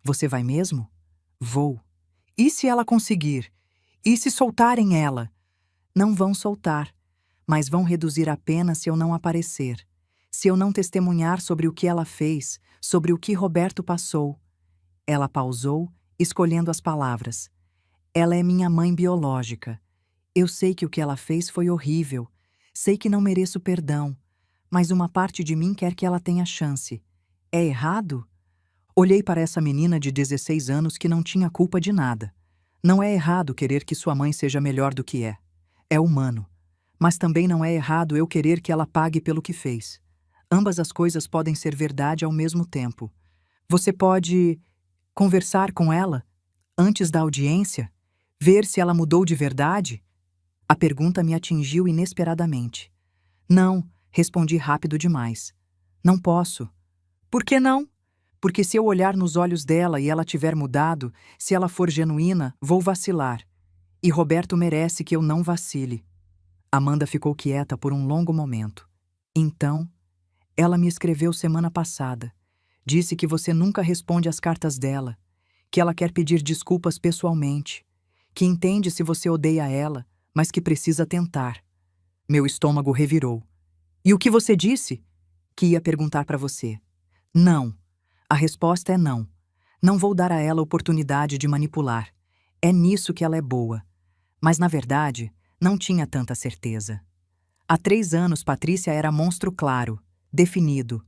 Você vai mesmo? Vou. E se ela conseguir? E se soltarem ela? Não vão soltar, mas vão reduzir a pena se eu não aparecer, se eu não testemunhar sobre o que ela fez, sobre o que Roberto passou. Ela pausou, escolhendo as palavras. Ela é minha mãe biológica. Eu sei que o que ela fez foi horrível. Sei que não mereço perdão, mas uma parte de mim quer que ela tenha chance. É errado? Olhei para essa menina de 16 anos que não tinha culpa de nada. Não é errado querer que sua mãe seja melhor do que é. É humano. Mas também não é errado eu querer que ela pague pelo que fez. Ambas as coisas podem ser verdade ao mesmo tempo. Você pode conversar com ela antes da audiência? Ver se ela mudou de verdade? A pergunta me atingiu inesperadamente. Não, respondi rápido demais. Não posso. Por que não? Porque se eu olhar nos olhos dela e ela tiver mudado, se ela for genuína, vou vacilar. E Roberto merece que eu não vacile. Amanda ficou quieta por um longo momento. Então, ela me escreveu semana passada. Disse que você nunca responde às cartas dela, que ela quer pedir desculpas pessoalmente, que entende se você odeia ela, mas que precisa tentar. Meu estômago revirou. E o que você disse? Que ia perguntar para você. Não. A resposta é não. Não vou dar a ela a oportunidade de manipular. É nisso que ela é boa. Mas, na verdade, não tinha tanta certeza. Há 3 anos, Patrícia era monstro claro, definido.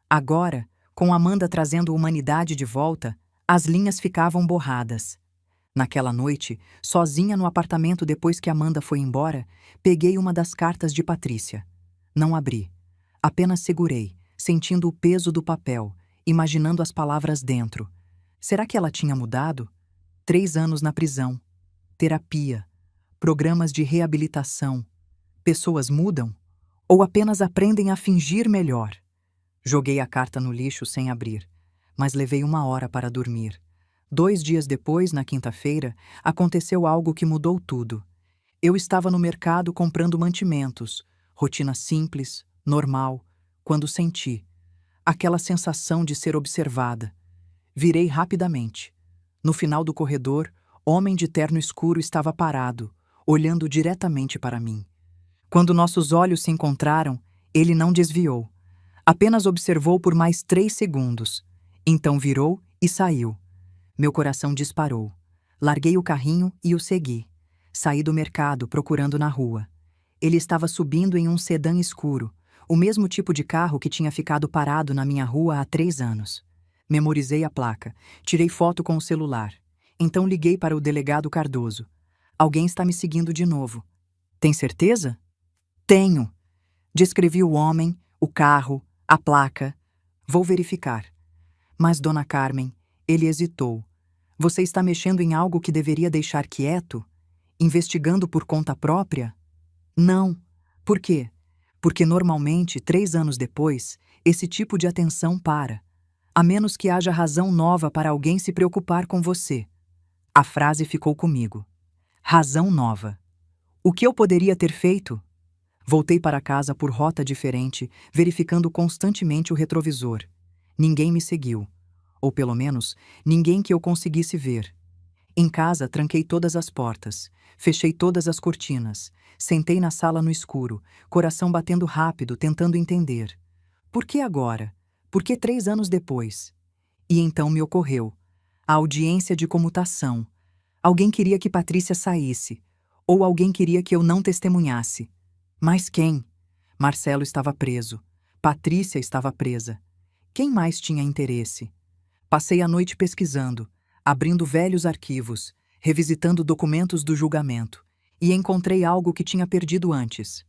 Agora, com Amanda trazendo humanidade de volta, as linhas ficavam borradas. Naquela noite, sozinha no apartamento depois que Amanda foi embora, peguei uma das cartas de Patrícia. Não abri. Apenas segurei, sentindo o peso do papel, imaginando as palavras dentro. Será que ela tinha mudado? 3 anos na prisão. Terapia. Programas de reabilitação. Pessoas mudam? Ou apenas aprendem a fingir melhor? Joguei a carta no lixo sem abrir, mas levei 1 hora para dormir. 2 dias depois, na quinta-feira, aconteceu algo que mudou tudo. Eu estava no mercado comprando mantimentos, rotina simples, normal, quando senti aquela sensação de ser observada. Virei rapidamente. No final do corredor, homem de terno escuro estava parado, olhando diretamente para mim. Quando nossos olhos se encontraram, ele não desviou. Apenas observou por mais 3 segundos. Então virou e saiu. Meu coração disparou. Larguei o carrinho e o segui. Saí do mercado procurando na rua. Ele estava subindo em um sedã escuro, o mesmo tipo de carro que tinha ficado parado na minha rua há 3 anos. Memorizei a placa, tirei foto com o celular. Então liguei para o delegado Cardoso. Alguém está me seguindo de novo. Tem certeza? Tenho. Descrevi o homem, o carro, a placa. Vou verificar. Mas, dona Carmen, ele hesitou. Você está mexendo em algo que deveria deixar quieto? Investigando por conta própria? Não. Por quê? Porque normalmente, 3 anos depois, esse tipo de atenção para. A menos que haja razão nova para alguém se preocupar com você. A frase ficou comigo. Razão nova. O que eu poderia ter feito? Voltei para casa por rota diferente, verificando constantemente o retrovisor. Ninguém me seguiu. Ou pelo menos, ninguém que eu conseguisse ver. Em casa, tranquei todas as portas, fechei todas as cortinas, sentei na sala no escuro, coração batendo rápido, tentando entender. Por que agora? Por que 3 anos depois? E então me ocorreu. A audiência de comutação. Alguém queria que Patrícia saísse, ou alguém queria que eu não testemunhasse. Mas quem? Marcelo estava preso. Patrícia estava presa. Quem mais tinha interesse? Passei a noite pesquisando, abrindo velhos arquivos, revisitando documentos do julgamento, e encontrei algo que tinha perdido antes.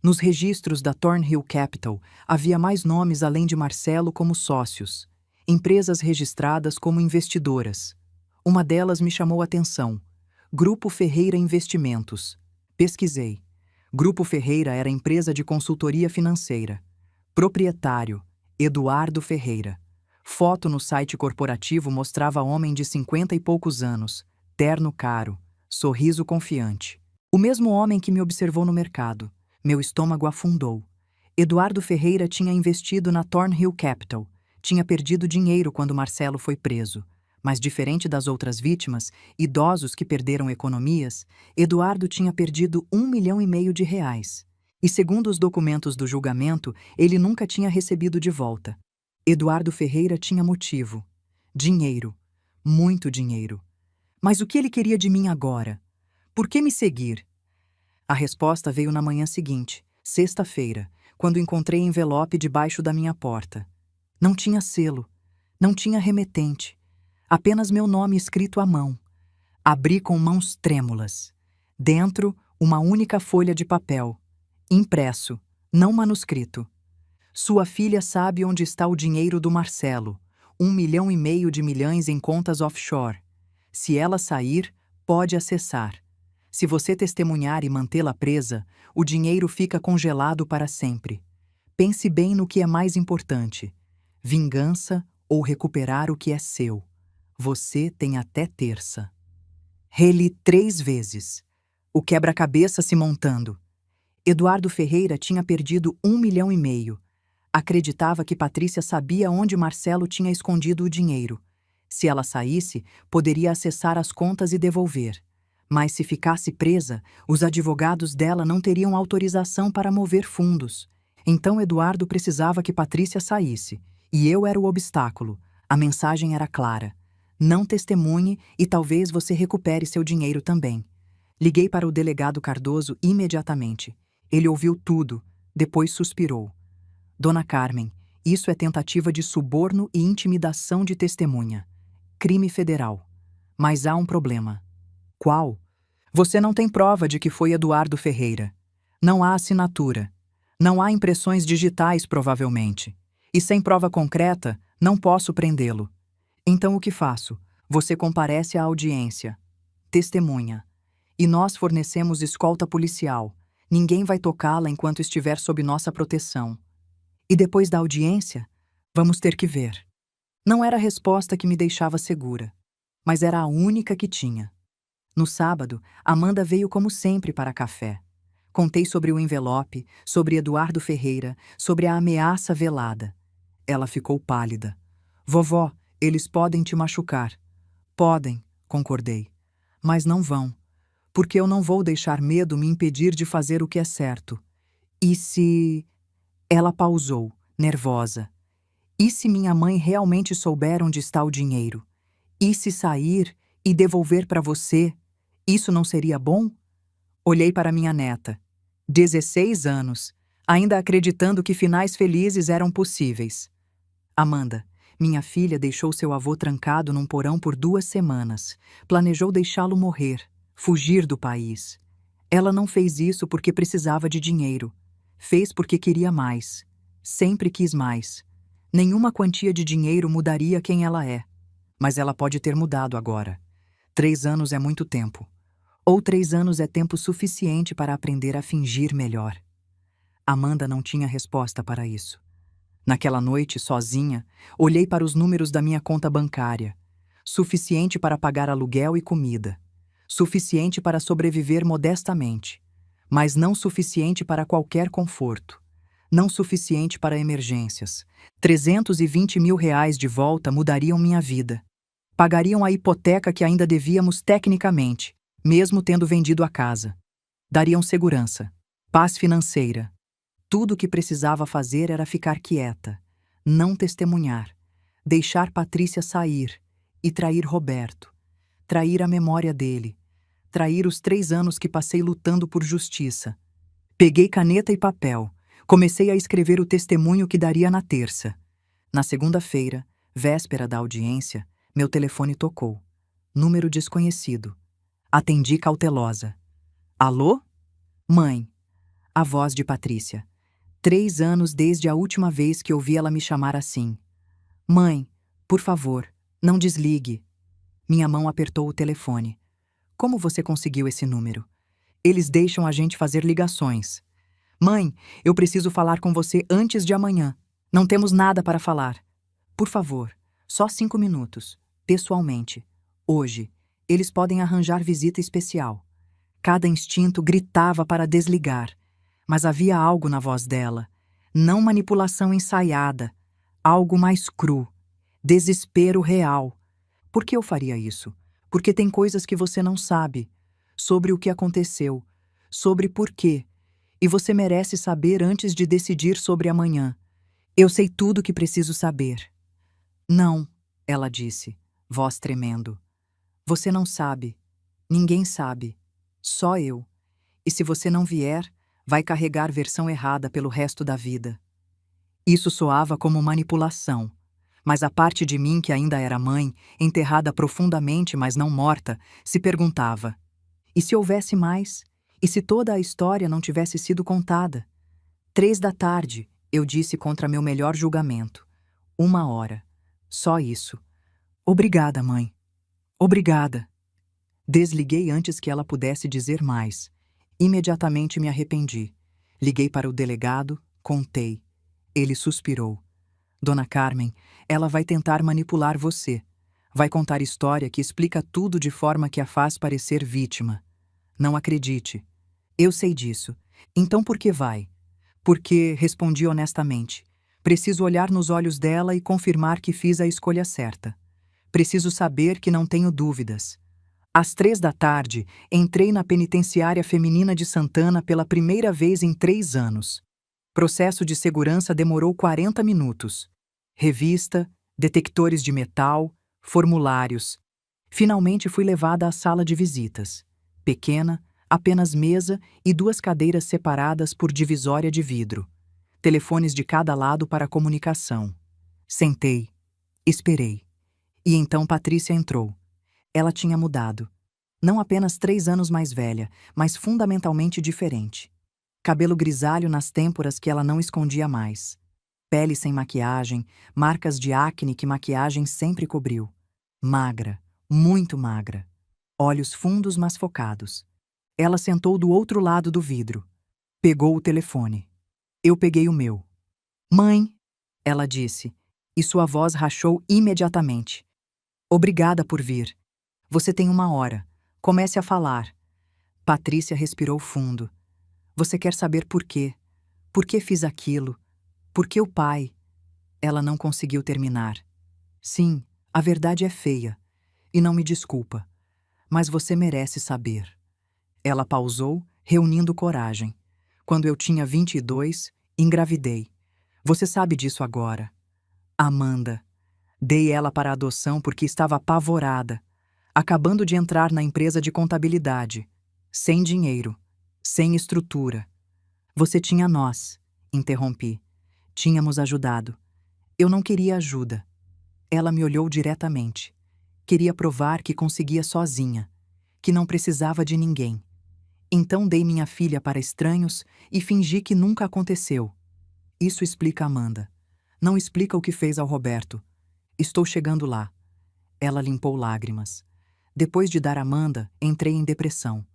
Nos registros da Thornhill Capital havia mais nomes além de Marcelo como sócios, empresas registradas como investidoras. Uma delas me chamou a atenção. Grupo Ferreira Investimentos. Pesquisei. Grupo Ferreira era empresa de consultoria financeira. Proprietário, Eduardo Ferreira. Foto no site corporativo mostrava homem de 50 e poucos anos, terno caro, sorriso confiante. O mesmo homem que me observou no mercado. Meu estômago afundou. Eduardo Ferreira tinha investido na Thornhill Capital. Tinha perdido dinheiro quando Marcelo foi preso. Mas diferente das outras vítimas, idosos que perderam economias, Eduardo tinha perdido R$ 1,5 milhão. E segundo os documentos do julgamento, ele nunca tinha recebido de volta. Eduardo Ferreira tinha motivo. Dinheiro. Muito dinheiro. Mas o que ele queria de mim agora? Por que me seguir? A resposta veio na manhã seguinte, sexta-feira, quando encontrei envelope debaixo da minha porta. Não tinha selo. Não tinha remetente. Apenas meu nome escrito à mão. Abri com mãos trêmulas. Dentro, uma única folha de papel. Impresso, não manuscrito. Sua filha sabe onde está o dinheiro do Marcelo. R$ 1,5 milhão em contas offshore. Se ela sair, pode acessar. Se você testemunhar e mantê-la presa, o dinheiro fica congelado para sempre. Pense bem no que é mais importante: vingança ou recuperar o que é seu. Você tem até terça. Reli 3 vezes. O quebra-cabeça se montando. Eduardo Ferreira tinha perdido R$ 1,5 milhão. Acreditava que Patrícia sabia onde Marcelo tinha escondido o dinheiro. Se ela saísse, poderia acessar as contas e devolver. Mas se ficasse presa, os advogados dela não teriam autorização para mover fundos. Então Eduardo precisava que Patrícia saísse. E eu era o obstáculo. A mensagem era clara. Não testemunhe e talvez você recupere seu dinheiro também. Liguei para o delegado Cardoso imediatamente. Ele ouviu tudo, depois suspirou. Dona Carmen, isso é tentativa de suborno e intimidação de testemunha. Crime federal. Mas há um problema. Qual? Você não tem prova de que foi Eduardo Ferreira. Não há assinatura. Não há impressões digitais, provavelmente. E sem prova concreta, não posso prendê-lo. Então o que faço? Você comparece à audiência. Testemunha. E nós fornecemos escolta policial. Ninguém vai tocá-la enquanto estiver sob nossa proteção. E depois da audiência, vamos ter que ver. Não era a resposta que me deixava segura, mas era a única que tinha. No sábado, Amanda veio como sempre para café. Contei sobre o envelope, sobre Eduardo Ferreira, sobre a ameaça velada. Ela ficou pálida. Vovó, eles podem te machucar. Podem, concordei. Mas não vão, porque eu não vou deixar medo me impedir de fazer o que é certo. E se... Ela pausou, nervosa. E se minha mãe realmente souber onde está o dinheiro? E se sair e devolver para você, isso não seria bom? Olhei para minha neta. 16 anos, ainda acreditando que finais felizes eram possíveis. Amanda, minha filha deixou seu avô trancado num porão por 2 semanas. Planejou deixá-lo morrer, fugir do país. Ela não fez isso porque precisava de dinheiro. Fez porque queria mais. Sempre quis mais. Nenhuma quantia de dinheiro mudaria quem ela é. Mas ela pode ter mudado agora. 3 anos é muito tempo. Ou 3 anos é tempo suficiente para aprender a fingir melhor. Amanda não tinha resposta para isso. Naquela noite, sozinha, olhei para os números da minha conta bancária. Suficiente para pagar aluguel e comida. Suficiente para sobreviver modestamente. Mas não suficiente para qualquer conforto. Não suficiente para emergências. 320 mil reais de volta mudariam minha vida. Pagariam a hipoteca que ainda devíamos tecnicamente, mesmo tendo vendido a casa. Dariam segurança, paz financeira. Tudo o que precisava fazer era ficar quieta, não testemunhar, deixar Patrícia sair e trair Roberto, trair a memória dele, trair os 3 anos que passei lutando por justiça. Peguei caneta e papel, comecei a escrever o testemunho que daria na terça. Na segunda-feira, véspera da audiência, meu telefone tocou. Número desconhecido. Atendi cautelosa. Alô? Mãe. A voz de Patrícia. 3 anos desde a última vez que ouvi ela me chamar assim. Mãe, por favor, não desligue. Minha mão apertou o telefone. Como você conseguiu esse número? Eles deixam a gente fazer ligações. Mãe, eu preciso falar com você antes de amanhã. Não temos nada para falar. Por favor, só 5 minutos, pessoalmente. Hoje, eles podem arranjar visita especial. Cada instinto gritava para desligar, mas havia algo na voz dela, não manipulação ensaiada, algo mais cru, desespero real. Por que eu faria isso? Porque tem coisas que você não sabe, sobre o que aconteceu, sobre por quê, e você merece saber antes de decidir sobre amanhã. Eu sei tudo o que preciso saber. Não, ela disse, voz tremendo. Você não sabe. Ninguém sabe. Só eu. E se você não vier, vai carregar versão errada pelo resto da vida. Isso soava como manipulação. Mas a parte de mim que ainda era mãe, enterrada profundamente, mas não morta, se perguntava: e se houvesse mais? E se toda a história não tivesse sido contada? 3 da tarde, eu disse contra meu melhor julgamento. 1 hora. Só isso. Obrigada, mãe. Obrigada. Desliguei antes que ela pudesse dizer mais. Imediatamente me arrependi. Liguei para o delegado, contei. Ele suspirou. Dona Carmen, ela vai tentar manipular você. Vai contar história que explica tudo de forma que a faz parecer vítima. Não acredite. Eu sei disso. Então por que vai? Porque, respondi honestamente, preciso olhar nos olhos dela e confirmar que fiz a escolha certa. Preciso saber que não tenho dúvidas. Às 3 da tarde, entrei na penitenciária feminina de Santana pela primeira vez em 3 anos. Processo de segurança demorou 40 minutos. Revista, detectores de metal, formulários. Finalmente fui levada à sala de visitas. Pequena, apenas mesa e 2 cadeiras separadas por divisória de vidro. Telefones de cada lado para comunicação. Sentei. Esperei. E então Patrícia entrou. Ela tinha mudado. Não apenas 3 anos mais velha, mas fundamentalmente diferente. Cabelo grisalho nas têmporas que ela não escondia mais. Pele sem maquiagem, marcas de acne que maquiagem sempre cobriu. Magra, muito magra. Olhos fundos mas focados. Ela sentou do outro lado do vidro. Pegou o telefone. Eu peguei o meu. Mãe, ela disse, e sua voz rachou imediatamente. Obrigada por vir. Você tem 1 hora. Comece a falar. Patrícia respirou fundo. Você quer saber por quê? Por que fiz aquilo? Por que o pai? Ela não conseguiu terminar. Sim, a verdade é feia. E não me desculpa. Mas você merece saber. Ela pausou, reunindo coragem. Quando eu tinha 22, engravidei. Você sabe disso agora. Amanda. Dei ela para adoção porque estava apavorada. Acabando de entrar na empresa de contabilidade. Sem dinheiro. Sem estrutura. Você tinha nós, interrompi. Tínhamos ajudado. Eu não queria ajuda. Ela me olhou diretamente. Queria provar que conseguia sozinha, que não precisava de ninguém. Então dei minha filha para estranhos e fingi que nunca aconteceu. Isso explica Amanda. Não explica o que fez ao Roberto. Estou chegando lá. Ela limpou lágrimas. Depois de dar Amanda, entrei em depressão.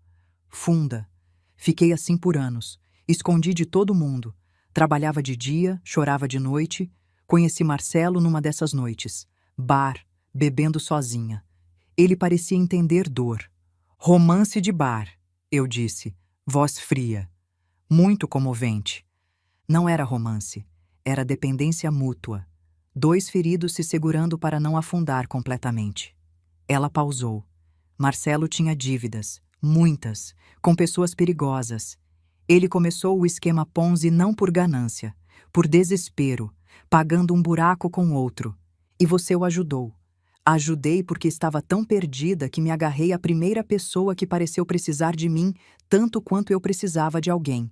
Funda. Fiquei assim por anos. Escondi de todo mundo. Trabalhava de dia, chorava de noite. Conheci Marcelo numa dessas noites. Bar, bebendo sozinha. Ele parecia entender dor. Romance de bar, eu disse, voz fria. Muito comovente. Não era romance. Era dependência mútua. 2 feridos se segurando para não afundar completamente. Ela pausou. Marcelo tinha dívidas, muitas, com pessoas perigosas. Ele começou o esquema Ponzi não por ganância, por desespero, pagando um buraco com outro. E você o ajudou. Ajudei porque estava tão perdida que me agarrei à primeira pessoa que pareceu precisar de mim tanto quanto eu precisava de alguém.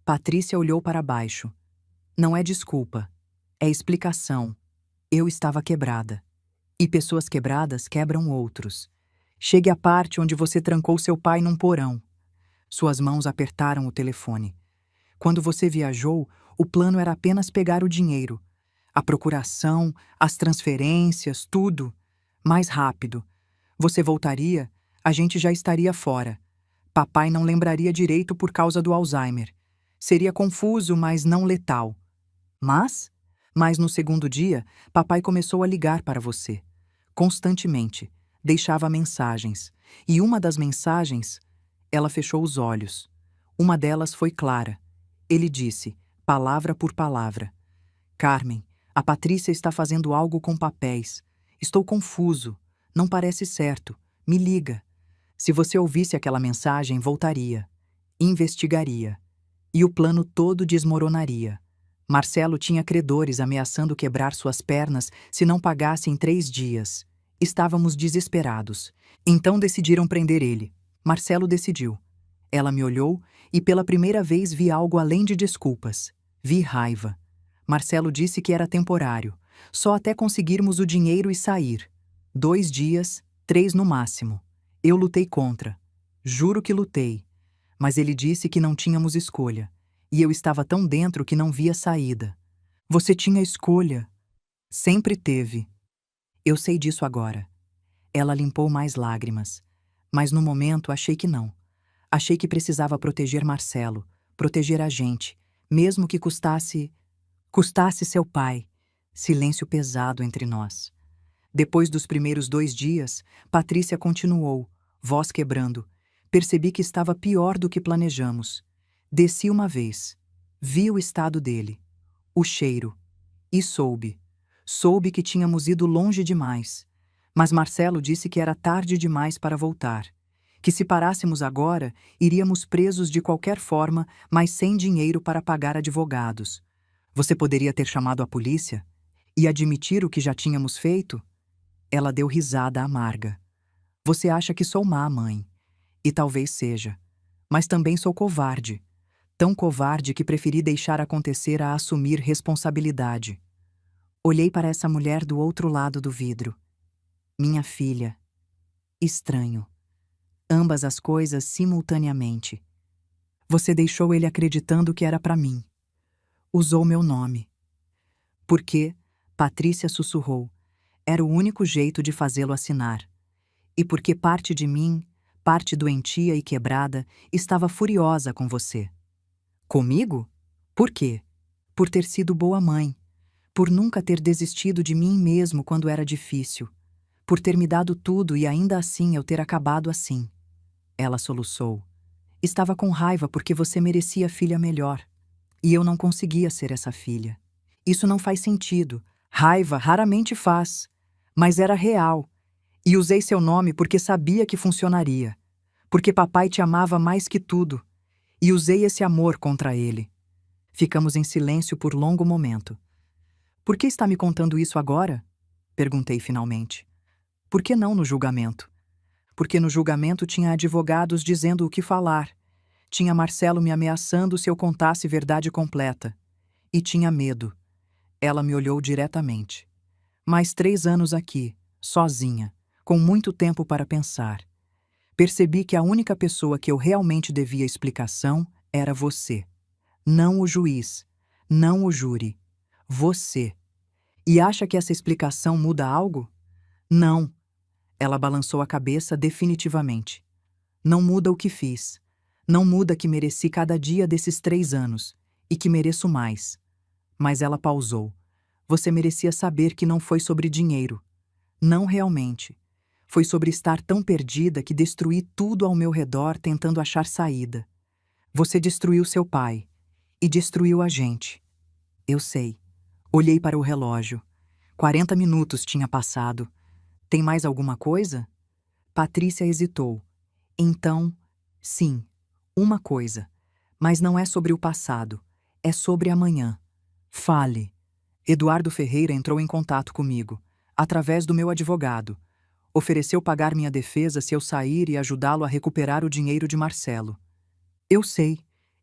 Patrícia olhou para baixo. Não é desculpa. É explicação. Eu estava quebrada. E pessoas quebradas quebram outros. Chegue à parte onde você trancou seu pai num porão. Suas mãos apertaram o telefone. Quando você viajou, o plano era apenas pegar o dinheiro. A procuração, as transferências, tudo. Mais rápido. Você voltaria, a gente já estaria fora. Papai não lembraria direito por causa do Alzheimer. Seria confuso, mas não letal. Mas no segundo dia, papai começou a ligar para você. Constantemente. Deixava mensagens. E uma das mensagens, ela fechou os olhos. Uma delas foi clara. Ele disse, palavra por palavra. Carmen, a Patrícia está fazendo algo com papéis. Estou confuso. Não parece certo. Me liga. Se você ouvisse aquela mensagem, voltaria. Investigaria. E o plano todo desmoronaria. Marcelo tinha credores ameaçando quebrar suas pernas se não pagasse em 3 dias. Estávamos desesperados. Então decidiram prender ele. Marcelo decidiu. Ela me olhou e pela primeira vez vi algo além de desculpas. Vi raiva. Marcelo disse que era temporário, só até conseguirmos o dinheiro e sair. 2 dias, 3 no máximo. Eu lutei contra. Juro que lutei. Mas ele disse que não tínhamos escolha. E eu estava tão dentro que não via saída. Você tinha escolha. Sempre teve. Eu sei disso agora. Ela limpou mais lágrimas. Mas no momento achei que não. Achei que precisava proteger Marcelo, proteger a gente, mesmo que custasse seu pai. Silêncio pesado entre nós. Depois dos primeiros 2 dias, Patrícia continuou, voz quebrando. Percebi que estava pior do que planejamos. Desci uma vez. Vi o estado dele. O cheiro. E soube. Soube que tínhamos ido longe demais. Mas Marcelo disse que era tarde demais para voltar. Que se parássemos agora, iríamos presos de qualquer forma, mas sem dinheiro para pagar advogados. Você poderia ter chamado a polícia? E admitir o que já tínhamos feito? Ela deu risada amarga. Você acha que sou má, mãe. E talvez seja. Mas também sou covarde. Tão covarde que preferi deixar acontecer a assumir responsabilidade. Olhei para essa mulher do outro lado do vidro. Minha filha. Estranho. Ambas as coisas simultaneamente. Você deixou ele acreditando que era para mim. Usou meu nome. Porque, Patrícia sussurrou, era o único jeito de fazê-lo assinar. E porque parte de mim, parte doentia e quebrada, estava furiosa com você. Comigo? Por quê? Por ter sido boa mãe. Por nunca ter desistido de mim mesmo quando era difícil. Por ter me dado tudo e ainda assim eu ter acabado assim. Ela soluçou. Estava com raiva porque você merecia filha melhor. E eu não conseguia ser essa filha. Isso não faz sentido. Raiva raramente faz. Mas era real. E usei seu nome porque sabia que funcionaria. Porque papai te amava mais que tudo. E usei esse amor contra ele. Ficamos em silêncio por longo momento. Por que está me contando isso agora? Perguntei finalmente. Por que não no julgamento? Porque no julgamento tinha advogados dizendo o que falar. Tinha Marcelo me ameaçando se eu contasse verdade completa. E tinha medo. Ela me olhou diretamente. Mais 3 anos aqui, sozinha, com muito tempo para pensar. Percebi que a única pessoa que eu realmente devia explicação era você. Não o juiz, não o júri. Você. E acha que essa explicação muda algo? Não. Ela balançou a cabeça definitivamente. Não muda o que fiz. Não muda que mereci cada dia desses 3 anos. E que mereço mais. Mas ela pausou. Você merecia saber que não foi sobre dinheiro. Não realmente. Foi sobre estar tão perdida que destruí tudo ao meu redor tentando achar saída. Você destruiu seu pai. E destruiu a gente. Eu sei. Olhei para o relógio. 40 minutos tinha passado. Tem mais alguma coisa? Patrícia hesitou. Então, sim, uma coisa. Mas não é sobre o passado. É sobre amanhã. Fale. Eduardo Ferreira entrou em contato comigo, através do meu advogado. Ofereceu pagar minha defesa se eu sair e ajudá-lo a recuperar o dinheiro de Marcelo. Eu sei.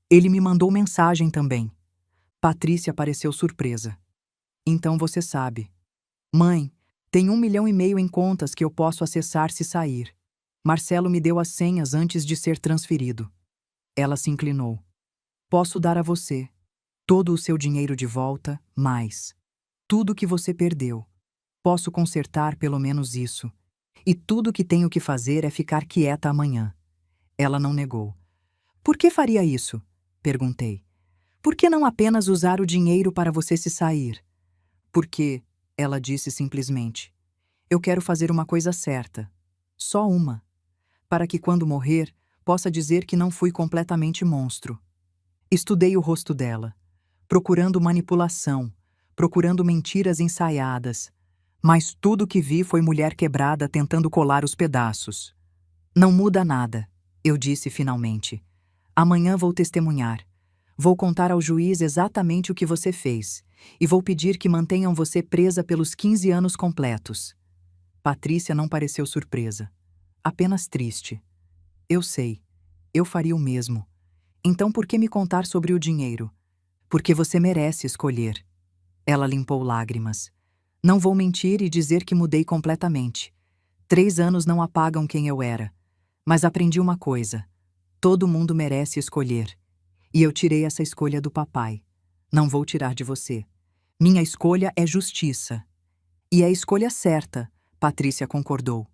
Ele me mandou mensagem também. Patrícia pareceu surpresa. Então você sabe. Mãe, tem 1,5 milhão em contas que eu posso acessar se sair. Marcelo me deu as senhas antes de ser transferido. Ela se inclinou. Posso dar a você todo o seu dinheiro de volta, mais tudo que você perdeu. Posso consertar pelo menos isso. E tudo que tenho que fazer é ficar quieta amanhã. Ela não negou. Por que faria isso? Perguntei. Por que não apenas usar o dinheiro para você se sair? Porque, ela disse simplesmente, eu quero fazer uma coisa certa. Só uma. Para que quando morrer, possa dizer que não fui completamente monstro. Estudei o rosto dela, procurando manipulação, procurando mentiras ensaiadas, mas tudo que vi foi mulher quebrada tentando colar os pedaços. Não muda nada, eu disse finalmente. Amanhã vou testemunhar. Vou contar ao juiz exatamente o que você fez, e vou pedir que mantenham você presa pelos 15 anos completos. Patrícia não pareceu surpresa, apenas triste. Eu sei, eu faria o mesmo. Então por que me contar sobre o dinheiro? Porque você merece escolher. Ela limpou lágrimas. Não vou mentir e dizer que mudei completamente. 3 anos não apagam quem eu era. Mas aprendi uma coisa. Todo mundo merece escolher. E eu tirei essa escolha do papai. Não vou tirar de você. Minha escolha é justiça. E é a escolha certa, Patrícia concordou.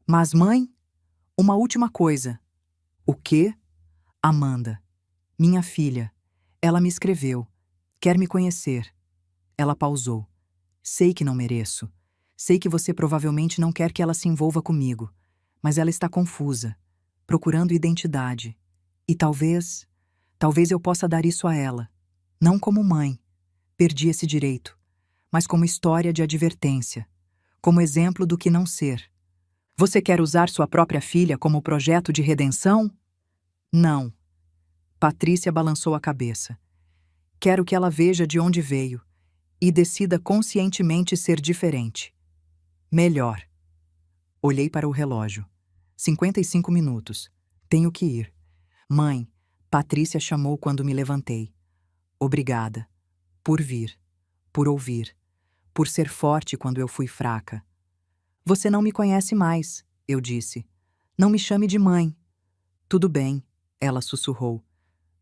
Mas, mãe, uma última coisa. O quê? Amanda. Minha filha. Ela me escreveu. Quer me conhecer. Ela pausou. Sei que não mereço. Sei que você provavelmente não quer que ela se envolva comigo. Mas ela está confusa, procurando identidade. E talvez eu possa dar isso a ela. Não como mãe. Perdi esse direito. Mas como história de advertência. Como exemplo do que não ser. Você quer usar sua própria filha como projeto de redenção? Não. Patrícia balançou a cabeça. Quero que ela veja de onde veio e decida conscientemente ser diferente. Melhor. Olhei para o relógio. 55 minutos. Tenho que ir. Mãe, Patrícia chamou quando me levantei. Obrigada. Por vir. Por ouvir. Por ser forte quando eu fui fraca. Você não me conhece mais, eu disse. Não me chame de mãe. Tudo bem, ela sussurrou.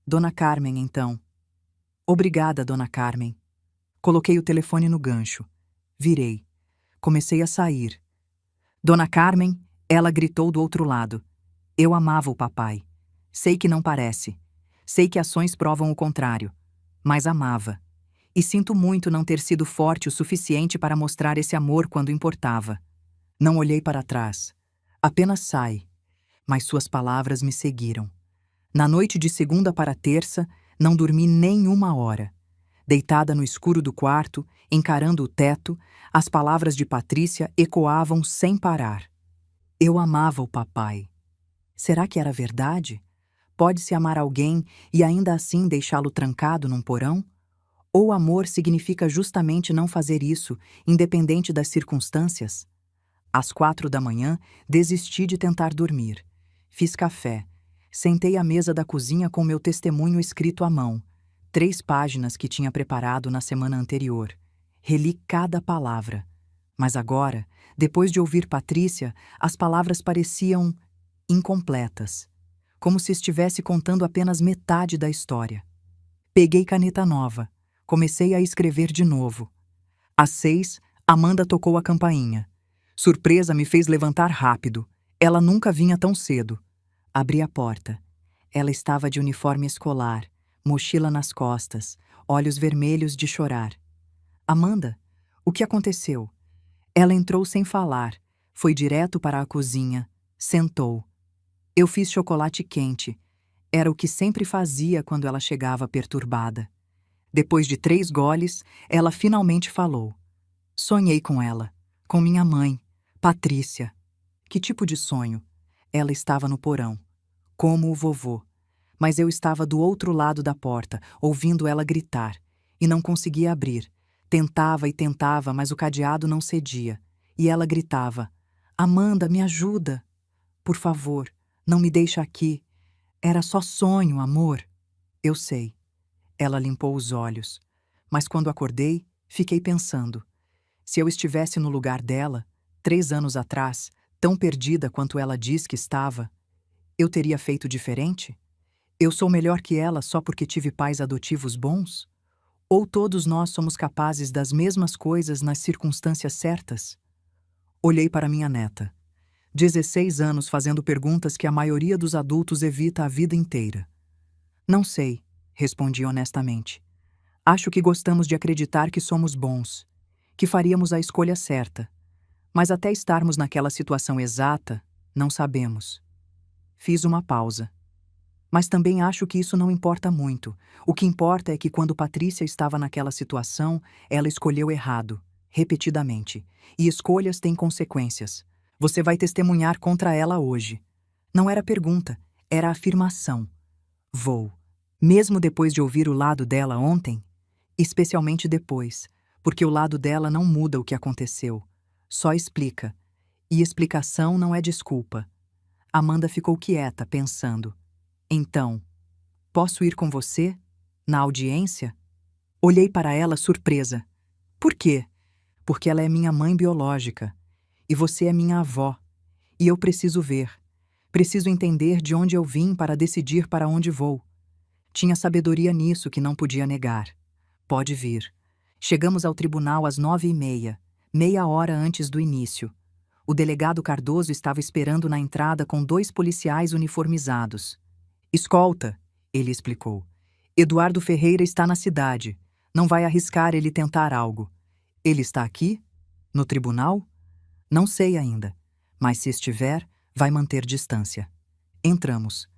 Dona Carmen, então. Obrigada, Dona Carmen. Coloquei o telefone no gancho. Virei. Comecei a sair. Dona Carmen, ela gritou do outro lado. Eu amava o papai. Sei que não parece. Sei que ações provam o contrário. Mas amava. E sinto muito não ter sido forte o suficiente para mostrar esse amor quando importava. Não olhei para trás. Apenas sai. Mas suas palavras me seguiram. Na noite de segunda para terça, não dormi nem uma hora. Deitada no escuro do quarto, encarando o teto, as palavras de Patrícia ecoavam sem parar. Eu amava o papai. Será que era verdade? Pode-se amar alguém e ainda assim deixá-lo trancado num porão? Ou amor significa justamente não fazer isso, independente das circunstâncias? Às 4 da manhã, desisti de tentar dormir. Fiz café. Sentei à mesa da cozinha com meu testemunho escrito à mão. 3 páginas que tinha preparado na semana anterior. Reli cada palavra. Mas agora, depois de ouvir Patrícia, as palavras pareciam incompletas. Como se estivesse contando apenas metade da história. Peguei caneta nova. Comecei a escrever de novo. Às 6, Amanda tocou a campainha. Surpresa me fez levantar rápido. Ela nunca vinha tão cedo. Abri a porta. Ela estava de uniforme escolar, mochila nas costas, olhos vermelhos de chorar. Amanda, o que aconteceu? Ela entrou sem falar, foi direto para a cozinha, sentou. Eu fiz chocolate quente. Era o que sempre fazia quando ela chegava perturbada. Depois de 3 goles, ela finalmente falou. Sonhei com ela, com minha mãe, Patrícia. Que tipo de sonho? Ela estava no porão, como o vovô. Mas eu estava do outro lado da porta, ouvindo ela gritar, e não conseguia abrir. Tentava e tentava, mas o cadeado não cedia. E ela gritava, Amanda, me ajuda. Por favor, não me deixa aqui. Era só sonho, amor. Eu sei. Ela limpou os olhos. Mas quando acordei, fiquei pensando. Se eu estivesse no lugar dela, 3 anos atrás, tão perdida quanto ela diz que estava, eu teria feito diferente? Eu sou melhor que ela só porque tive pais adotivos bons? Ou todos nós somos capazes das mesmas coisas nas circunstâncias certas? Olhei para minha neta. 16 anos fazendo perguntas que a maioria dos adultos evita a vida inteira. Não sei, respondi honestamente. Acho que gostamos de acreditar que somos bons, que faríamos a escolha certa. Mas até estarmos naquela situação exata, não sabemos. Fiz uma pausa. Mas também acho que isso não importa muito. O que importa é que quando Patrícia estava naquela situação, ela escolheu errado, repetidamente. E escolhas têm consequências. Você vai testemunhar contra ela hoje. Não era pergunta, era afirmação. Vou. Mesmo depois de ouvir o lado dela ontem? Especialmente depois, porque o lado dela não muda o que aconteceu. Só explica. E explicação não é desculpa. Amanda ficou quieta, pensando. Então, posso ir com você? Na audiência? Olhei para ela surpresa. Por quê? Porque ela é minha mãe biológica. E você é minha avó. E eu preciso ver. Preciso entender de onde eu vim para decidir para onde vou. Tinha sabedoria nisso que não podia negar. Pode vir. Chegamos ao tribunal às 9h30, meia hora antes do início. O delegado Cardoso estava esperando na entrada com 2 policiais uniformizados. Escolta, ele explicou. Eduardo Ferreira está na cidade. Não vai arriscar ele tentar algo. Ele está aqui? No tribunal? Não sei ainda. Mas se estiver, vai manter distância. Entramos.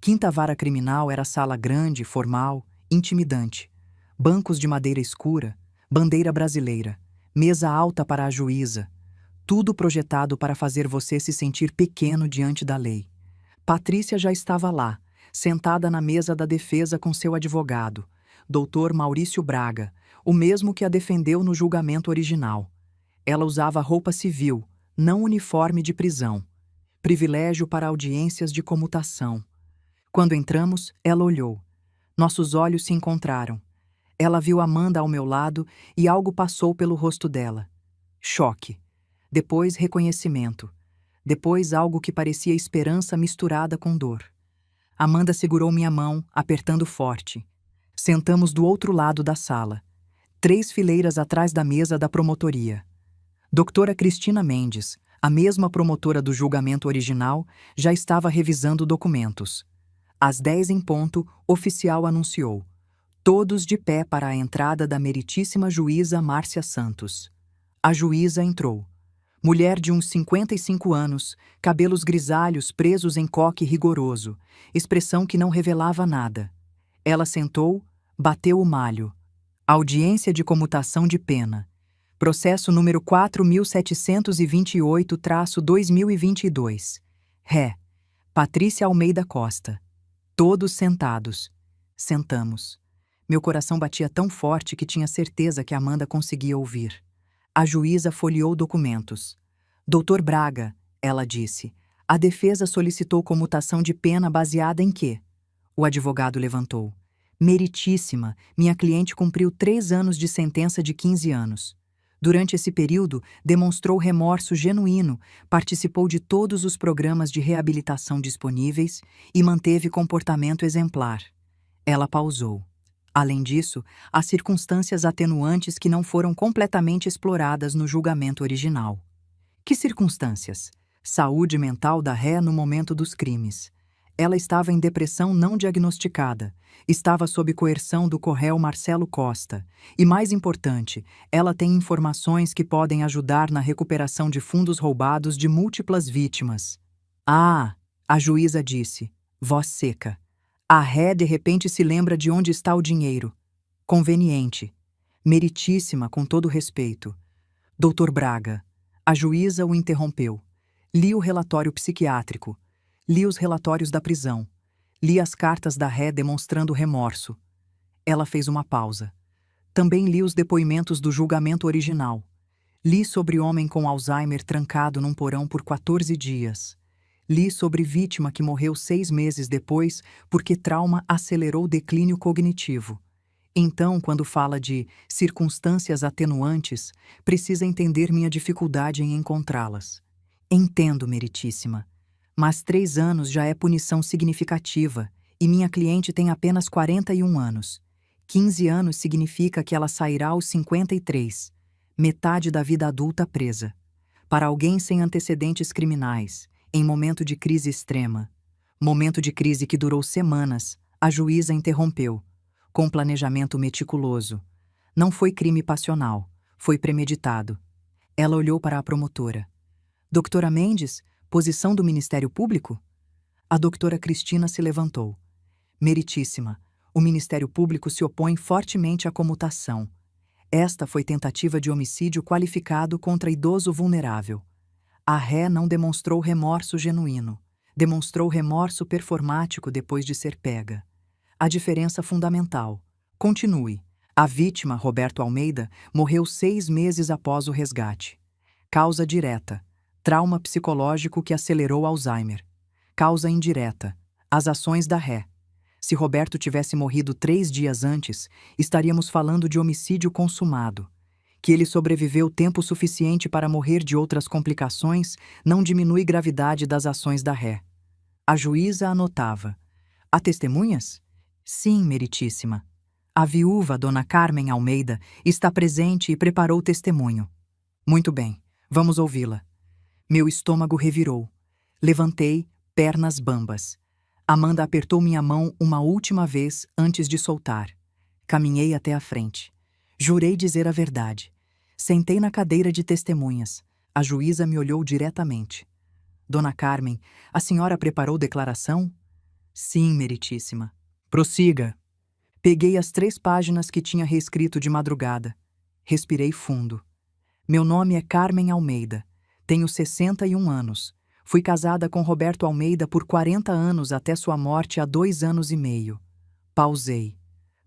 Quinta Vara Criminal era sala grande, formal, intimidante. Bancos de madeira escura, bandeira brasileira, mesa alta para a juíza. Tudo projetado para fazer você se sentir pequeno diante da lei. Patrícia já estava lá, sentada na mesa da defesa com seu advogado, Dr. Maurício Braga, o mesmo que a defendeu no julgamento original. Ela usava roupa civil, não uniforme de prisão. Privilégio para audiências de comutação. Quando entramos, ela olhou. Nossos olhos se encontraram. Ela viu Amanda ao meu lado e algo passou pelo rosto dela. Choque. Depois reconhecimento. Depois algo que parecia esperança misturada com dor. Amanda segurou minha mão, apertando forte. Sentamos do outro lado da sala, 3 fileiras atrás da mesa da promotoria. Doutora Cristina Mendes, a mesma promotora do julgamento original, já estava revisando documentos. Às 10 em ponto, oficial anunciou: todos de pé para a entrada da meritíssima juíza Márcia Santos. A juíza entrou. Mulher de uns 55 anos, cabelos grisalhos presos em coque rigoroso, expressão que não revelava nada. Ela sentou, bateu o malho. Audiência de comutação de pena. Processo número 4728-2022. Ré. Patrícia Almeida Costa. Todos sentados. Sentamos. Meu coração batia tão forte que tinha certeza que Amanda conseguia ouvir. A juíza folheou documentos. Doutor Braga, ela disse, a defesa solicitou comutação de pena baseada em quê? O advogado levantou. Meritíssima, minha cliente cumpriu 3 anos de sentença de 15 anos. Durante esse período, demonstrou remorso genuíno, participou de todos os programas de reabilitação disponíveis e manteve comportamento exemplar. Ela pausou. Além disso, há circunstâncias atenuantes que não foram completamente exploradas no julgamento original. Que circunstâncias? Saúde mental da ré no momento dos crimes. Ela estava em depressão não diagnosticada, estava sob coerção do corréu Marcelo Costa. E mais importante, ela tem informações que podem ajudar na recuperação de fundos roubados de múltiplas vítimas. Ah, a juíza disse, voz seca. A ré de repente se lembra de onde está o dinheiro. Conveniente. Meritíssima, com todo respeito. Doutor Braga. A juíza o interrompeu. Li o relatório psiquiátrico. Li os relatórios da prisão. Li as cartas da ré demonstrando remorso. Ela fez uma pausa. Também li os depoimentos do julgamento original. Li sobre homem com Alzheimer trancado num porão por 14 dias. Li sobre vítima que morreu 6 meses depois porque trauma acelerou o declínio cognitivo. Então, quando fala de circunstâncias atenuantes, precisa entender minha dificuldade em encontrá-las. Entendo, meritíssima. Mas 3 anos já é punição significativa e minha cliente tem apenas 41 anos. 15 anos significa que ela sairá aos 53, metade da vida adulta presa. Para alguém sem antecedentes criminais, em momento de crise extrema, momento de crise que durou semanas, a juíza interrompeu, com planejamento meticuloso. Não foi crime passional, foi premeditado. Ela olhou para a promotora. Doutora Mendes, posição do Ministério Público? A doutora Cristina se levantou. Meritíssima, o Ministério Público se opõe fortemente à comutação. Esta foi tentativa de homicídio qualificado contra idoso vulnerável. A ré não demonstrou remorso genuíno. Demonstrou remorso performático depois de ser pega. A diferença fundamental. Continue. A vítima, Roberto Almeida, morreu 6 meses após o resgate. Causa direta. Trauma psicológico que acelerou Alzheimer. Causa indireta. As ações da ré. Se Roberto tivesse morrido 3 dias antes, estaríamos falando de homicídio consumado. Que ele sobreviveu tempo suficiente para morrer de outras complicações não diminui gravidade das ações da ré. A juíza anotava. Há testemunhas? Sim, meritíssima. A viúva, Dona Carmen Almeida, está presente e preparou testemunho. Muito bem, vamos ouvi-la. Meu estômago revirou. Levantei, pernas bambas. Amanda apertou minha mão uma última vez antes de soltar. Caminhei até a frente. Jurei dizer a verdade. Sentei na cadeira de testemunhas. A juíza me olhou diretamente. Dona Carmen, a senhora preparou declaração? Sim, meritíssima. Prossiga. Peguei as 3 páginas que tinha reescrito de madrugada. Respirei fundo. Meu nome é Carmen Almeida. Tenho 61 anos. Fui casada com Roberto Almeida por 40 anos até sua morte há 2 anos e meio. Pausei.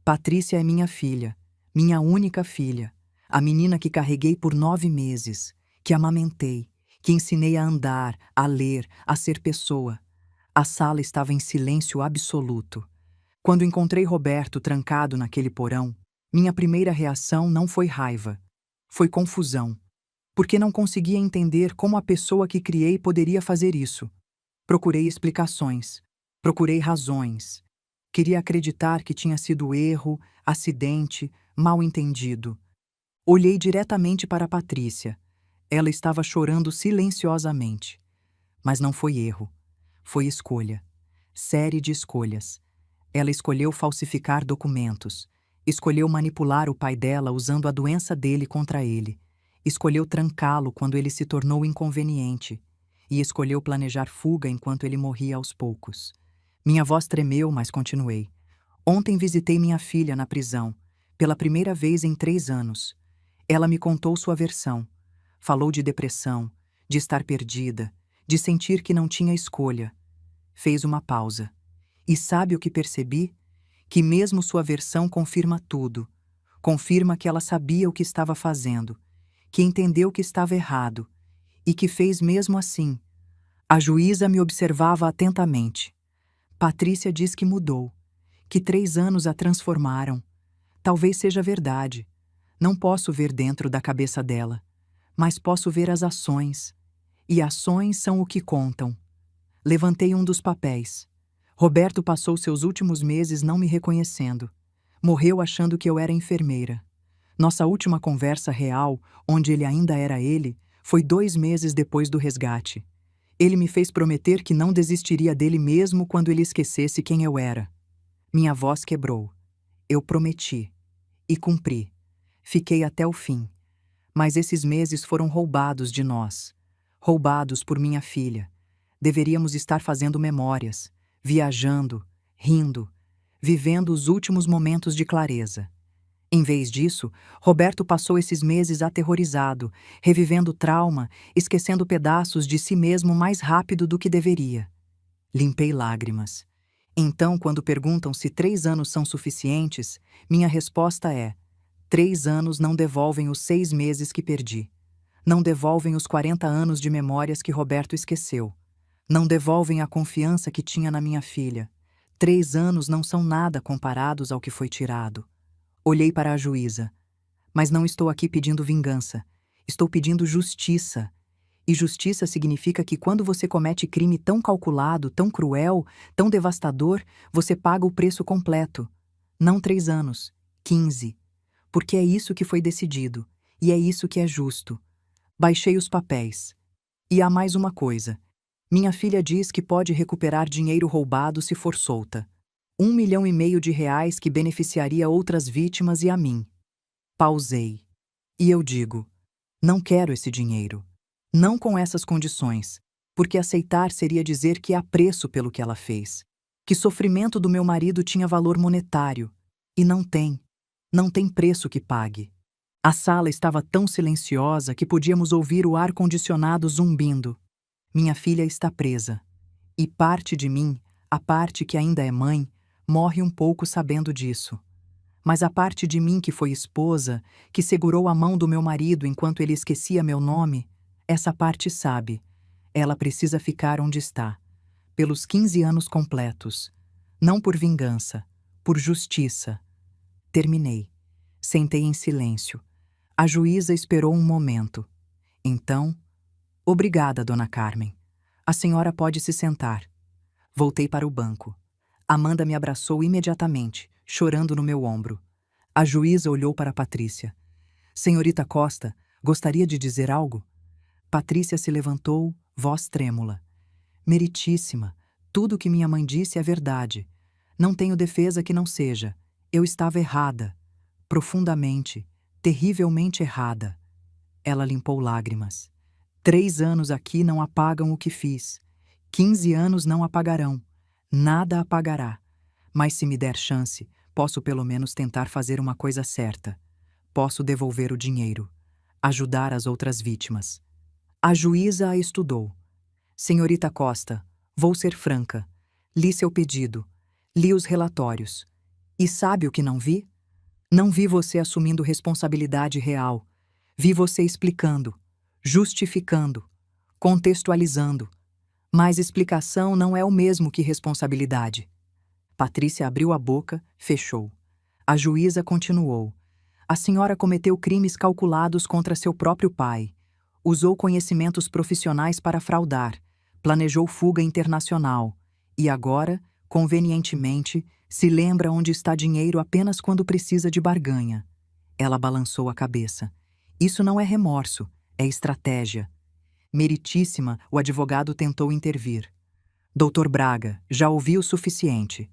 Patrícia é minha filha. Minha única filha. A menina que carreguei por 9 meses, que amamentei, que ensinei a andar, a ler, a ser pessoa. A sala estava em silêncio absoluto. Quando encontrei Roberto trancado naquele porão, minha primeira reação não foi raiva, foi confusão, porque não conseguia entender como a pessoa que criei poderia fazer isso. Procurei explicações, procurei razões. Queria acreditar que tinha sido erro, acidente, mal-entendido. Olhei diretamente para Patrícia. Ela estava chorando silenciosamente. Mas não foi erro, foi escolha. Série de escolhas. Ela escolheu falsificar documentos. Escolheu manipular o pai dela usando a doença dele contra ele. Escolheu trancá-lo quando ele se tornou inconveniente. E escolheu planejar fuga enquanto ele morria aos poucos. Minha voz tremeu, mas continuei. Ontem visitei minha filha na prisão, pela primeira vez em 3 anos. Ela me contou sua versão. Falou de depressão, de estar perdida, de sentir que não tinha escolha. Fez uma pausa. E sabe o que percebi? Que mesmo sua versão confirma tudo. Confirma que ela sabia o que estava fazendo, que entendeu que estava errado, e que fez mesmo assim. A juíza me observava atentamente. Patrícia diz que mudou, que 3 anos a transformaram. Talvez seja verdade. Não posso ver dentro da cabeça dela, mas posso ver as ações. E ações são o que contam. Levantei um dos papéis. Roberto passou seus últimos meses não me reconhecendo. Morreu achando que eu era enfermeira. Nossa última conversa real, onde ele ainda era ele, foi 2 meses depois do resgate. Ele me fez prometer que não desistiria dele mesmo quando ele esquecesse quem eu era. Minha voz quebrou. Eu prometi. E cumpri. Fiquei até o fim. Mas esses meses foram roubados de nós. Roubados por minha filha. Deveríamos estar fazendo memórias, viajando, rindo, vivendo os últimos momentos de clareza. Em vez disso, Roberto passou esses meses aterrorizado, revivendo trauma, esquecendo pedaços de si mesmo mais rápido do que deveria. Limpei lágrimas. Então, quando perguntam se 3 anos são suficientes, minha resposta é: 3 anos não devolvem os 6 meses que perdi. Não devolvem os 40 anos de memórias que Roberto esqueceu. Não devolvem a confiança que tinha na minha filha. 3 anos não são nada comparados ao que foi tirado. Olhei para a juíza. Mas não estou aqui pedindo vingança. Estou pedindo justiça. E justiça significa que quando você comete crime tão calculado, tão cruel, tão devastador, você paga o preço completo. Não 3 anos, 15. Porque é isso que foi decidido. E é isso que é justo. Baixei os papéis. E há mais uma coisa. Minha filha diz que pode recuperar dinheiro roubado se for solta. 1,5 milhão que beneficiaria outras vítimas e a mim. Pausei. E eu digo: não quero esse dinheiro. Não com essas condições, porque aceitar seria dizer que há preço pelo que ela fez. Que sofrimento do meu marido tinha valor monetário. E não tem. Não tem preço que pague. A sala estava tão silenciosa que podíamos ouvir o ar-condicionado zumbindo. Minha filha está presa. E parte de mim, a parte que ainda é mãe, morre um pouco sabendo disso. Mas a parte de mim que foi esposa, que segurou a mão do meu marido enquanto ele esquecia meu nome, essa parte sabe. Ela precisa ficar onde está. Pelos 15 anos completos. Não por vingança, por justiça. Terminei. Sentei em silêncio. A juíza esperou um momento. Então, obrigada, dona Carmen. A senhora pode se sentar. Voltei para o banco. Amanda me abraçou imediatamente, chorando no meu ombro. A juíza olhou para Patrícia. Senhorita Costa, gostaria de dizer algo? Patrícia se levantou, voz trêmula. Meritíssima, tudo o que minha mãe disse é verdade. Não tenho defesa que não seja. Eu estava errada. Profundamente, terrivelmente errada. Ela limpou lágrimas. 3 anos aqui não apagam o que fiz. 15 anos não apagarão. Nada apagará. Mas se me der chance, posso pelo menos tentar fazer uma coisa certa. Posso devolver o dinheiro. Ajudar as outras vítimas. A juíza a estudou. Senhorita Costa, vou ser franca. Li seu pedido. Li os relatórios. E sabe o que não vi? Não vi você assumindo responsabilidade real. Vi você explicando, justificando, contextualizando. Mas explicação não é o mesmo que responsabilidade. Patrícia abriu a boca, fechou. A juíza continuou. A senhora cometeu crimes calculados contra seu próprio pai. Usou conhecimentos profissionais para fraudar. Planejou fuga internacional. E agora, convenientemente, se lembra onde está dinheiro apenas quando precisa de barganha. Ela balançou a cabeça. Isso não é remorso, é estratégia. Meritíssima, o advogado tentou intervir. Doutor Braga, já ouvi o suficiente.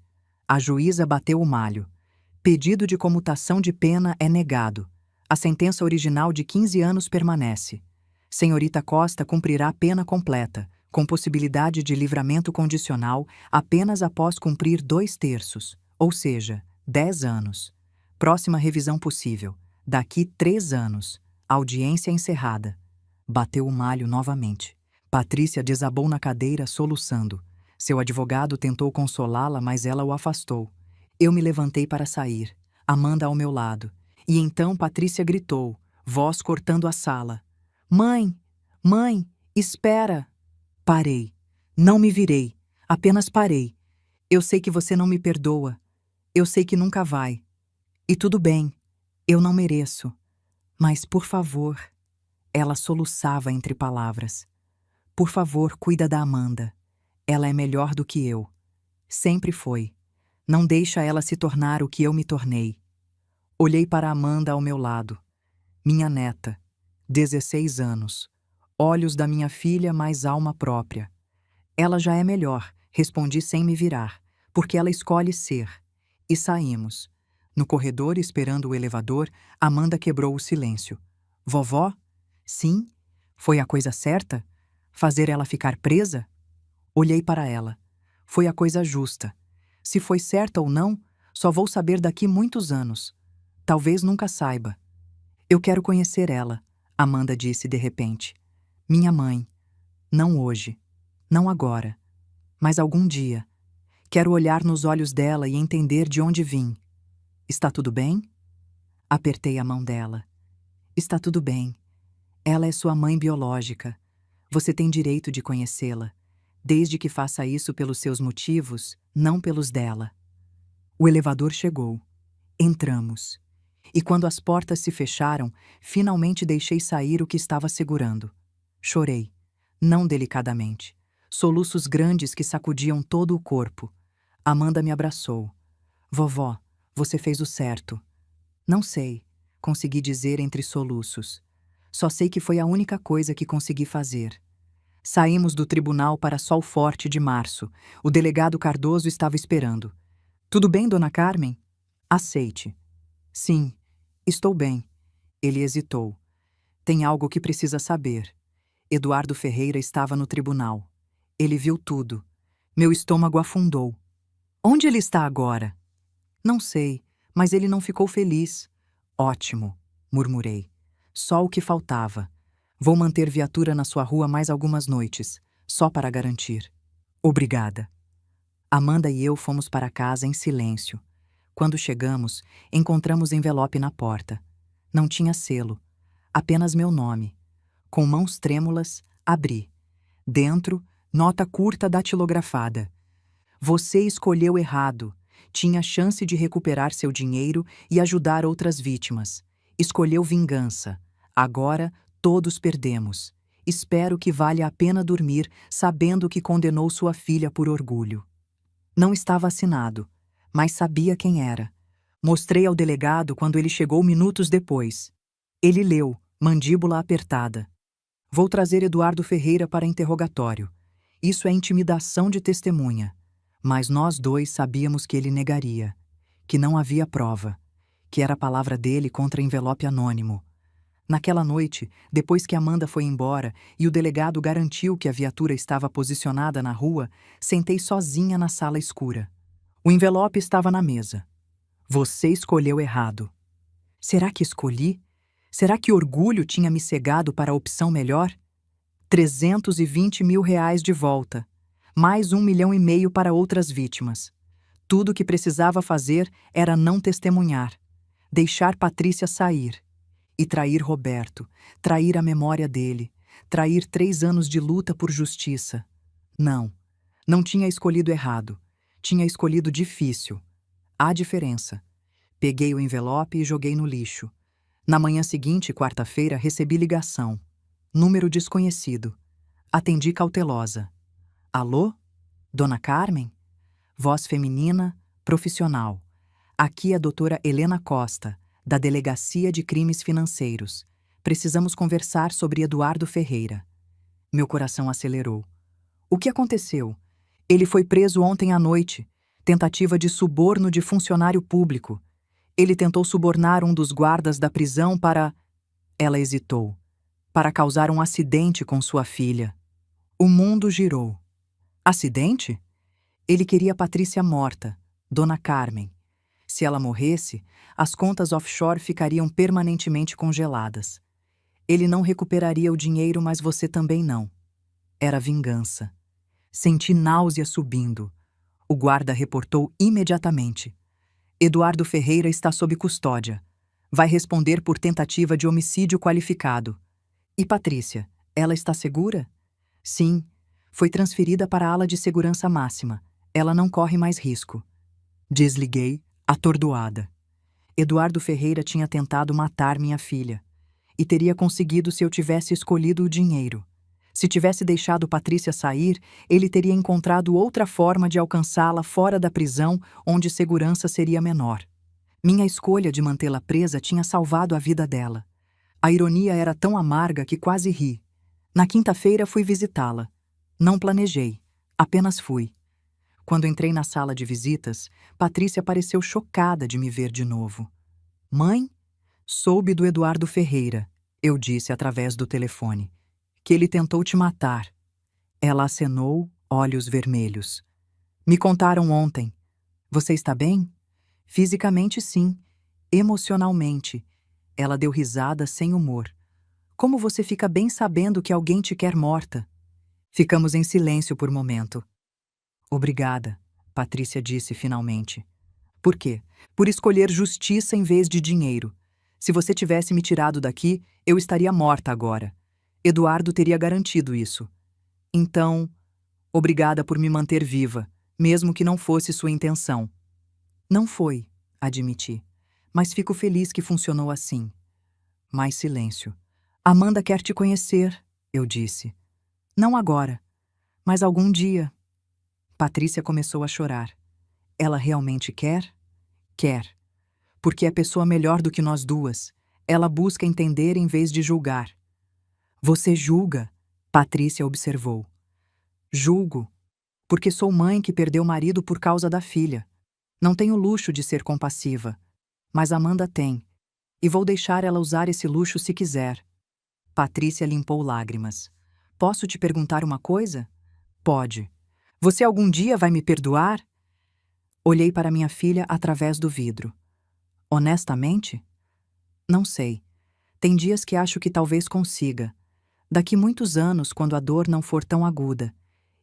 A juíza bateu o malho. Pedido de comutação de pena é negado. A sentença original de 15 anos permanece. Senhorita Costa cumprirá a pena completa, com possibilidade de livramento condicional apenas após cumprir 2/3, ou seja, 10 anos. Próxima revisão possível, daqui 3 anos. Audiência encerrada. Bateu o malho novamente. Patrícia desabou na cadeira, soluçando. Seu advogado tentou consolá-la, mas ela o afastou. Eu me levantei para sair, Amanda ao meu lado. E então Patrícia gritou, voz cortando a sala. Mãe! Mãe! Espera! Parei. Não me virei. Apenas parei. Eu sei que você não me perdoa. Eu sei que nunca vai. E tudo bem. Eu não mereço. Mas, por favor... Ela soluçava entre palavras. Por favor, cuida da Amanda. Ela é melhor do que eu. Sempre foi. Não deixa ela se tornar o que eu me tornei. Olhei para Amanda ao meu lado. Minha neta. 16 anos. Olhos da minha filha, mais alma própria. Ela já é melhor, respondi sem me virar, porque ela escolhe ser. E saímos. No corredor, esperando o elevador, Amanda quebrou o silêncio. Vovó? Sim? Foi a coisa certa? Fazer ela ficar presa? Olhei para ela. Foi a coisa justa. Se foi certa ou não, só vou saber daqui muitos anos. Talvez nunca saiba. Eu quero conhecer ela, Amanda disse de repente. Minha mãe. Não hoje. Não agora. Mas algum dia. Quero olhar nos olhos dela e entender de onde vim. Está tudo bem? Apertei a mão dela. Está tudo bem. Ela é sua mãe biológica. Você tem direito de conhecê-la, desde que faça isso pelos seus motivos, não pelos dela. O elevador chegou. Entramos. E quando as portas se fecharam, finalmente deixei sair o que estava segurando. Chorei. Não delicadamente. Soluços grandes que sacudiam todo o corpo. Amanda me abraçou. Vovó, você fez o certo. Não sei, consegui dizer entre soluços. Só sei que foi a única coisa que consegui fazer. Saímos do tribunal para Sol Forte de março. O delegado Cardoso estava esperando. Tudo bem, dona Carmen? Aceite. Sim, estou bem. Ele hesitou. Tem algo que precisa saber. Eduardo Ferreira estava no tribunal. Ele viu tudo. Meu estômago afundou. Onde ele está agora? Não sei, mas ele não ficou feliz. Ótimo, murmurei. Só o que faltava. Vou manter viatura na sua rua mais algumas noites, só para garantir. Obrigada. Amanda e eu fomos para casa em silêncio. Quando chegamos, encontramos envelope na porta. Não tinha selo, apenas meu nome. Com mãos trêmulas, abri. Dentro, nota curta datilografada. Você escolheu errado. Tinha chance de recuperar seu dinheiro e ajudar outras vítimas. Escolheu vingança. Agora, todos perdemos. Espero que valha a pena dormir sabendo que condenou sua filha por orgulho. Não estava assinado, mas sabia quem era. Mostrei ao delegado quando ele chegou minutos depois. Ele leu, mandíbula apertada. Vou trazer Eduardo Ferreira para interrogatório. Isso é intimidação de testemunha. Mas nós dois sabíamos que ele negaria, que não havia prova, que era a palavra dele contra envelope anônimo. Naquela noite, depois que Amanda foi embora e o delegado garantiu que a viatura estava posicionada na rua, sentei sozinha na sala escura. O envelope estava na mesa. Você escolheu errado. Será que escolhi? Será que orgulho tinha me cegado para a opção melhor? 320 mil reais de volta. Mais 1,5 milhão para outras vítimas. Tudo o que precisava fazer era não testemunhar. Deixar Patrícia sair. E trair Roberto, trair a memória dele, trair 3 anos de luta por justiça. Não, não tinha escolhido errado. Tinha escolhido difícil. Há diferença. Peguei o envelope e joguei no lixo. Na manhã seguinte, quarta-feira, recebi ligação. Número desconhecido. Atendi cautelosa. Alô? Dona Carmen? Voz feminina, profissional. Aqui é a doutora Helena Costa, da Delegacia de Crimes Financeiros. Precisamos conversar sobre Eduardo Ferreira. Meu coração acelerou. O que aconteceu? Ele foi preso ontem à noite. Tentativa de suborno de funcionário público. Ele tentou subornar um dos guardas da prisão para... Ela hesitou. Para causar um acidente com sua filha. O mundo girou. Acidente? Ele queria Patrícia morta, Dona Carmen. Se ela morresse, as contas offshore ficariam permanentemente congeladas. Ele não recuperaria o dinheiro, mas você também não. Era vingança. Senti náusea subindo. O guarda reportou imediatamente. Eduardo Ferreira está sob custódia. Vai responder por tentativa de homicídio qualificado. E Patrícia, ela está segura? Sim. Foi transferida para a ala de segurança máxima. Ela não corre mais risco. Desliguei, atordoada. Eduardo Ferreira tinha tentado matar minha filha. E teria conseguido se eu tivesse escolhido o dinheiro. Se tivesse deixado Patrícia sair, ele teria encontrado outra forma de alcançá-la fora da prisão, onde segurança seria menor. Minha escolha de mantê-la presa tinha salvado a vida dela. A ironia era tão amarga que quase ri. Na quinta-feira fui visitá-la. Não planejei, apenas fui. Quando entrei na sala de visitas, Patrícia pareceu chocada de me ver de novo. Mãe? Soube do Eduardo Ferreira, eu disse através do telefone. Que ele tentou te matar. Ela acenou, olhos vermelhos. Me contaram ontem. Você está bem? Fisicamente, sim. Emocionalmente. Ela deu risada sem humor. Como você fica bem sabendo que alguém te quer morta? Ficamos em silêncio por momento. Obrigada, Patrícia disse finalmente. Por quê? Por escolher justiça em vez de dinheiro. Se você tivesse me tirado daqui, eu estaria morta agora. Eduardo teria garantido isso. Então, obrigada por me manter viva, mesmo que não fosse sua intenção. Não foi, admiti, mas fico feliz que funcionou assim. Mais silêncio. Amanda quer te conhecer, eu disse. Não agora, mas algum dia. Patrícia começou a chorar. Ela realmente quer? Quer. Porque é pessoa melhor do que nós duas. Ela busca entender em vez de julgar. Você julga, Patrícia observou. Julgo, porque sou mãe que perdeu o marido por causa da filha. Não tenho o luxo de ser compassiva, mas Amanda tem, e vou deixar ela usar esse luxo se quiser. Patrícia limpou lágrimas. Posso te perguntar uma coisa? Pode. Você algum dia vai me perdoar? Olhei para minha filha através do vidro. Honestamente? Não sei. Tem dias que acho que talvez consiga. Daqui muitos anos, quando a dor não for tão aguda.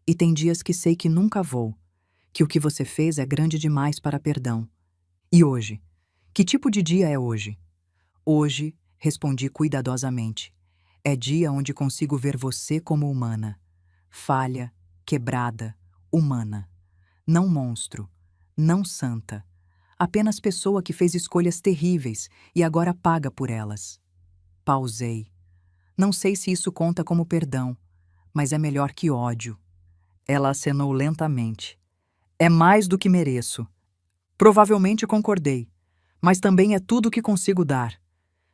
E tem dias que sei que nunca vou. Que o que você fez é grande demais para perdão. E hoje? Que tipo de dia é hoje? Hoje, respondi cuidadosamente. É dia onde consigo ver você como humana. Falha, quebrada, humana. Não monstro. Não santa. Apenas pessoa que fez escolhas terríveis e agora paga por elas. Pausei. Não sei se isso conta como perdão, mas é melhor que ódio. Ela acenou lentamente. É mais do que mereço. Provavelmente concordei, mas também é tudo o que consigo dar.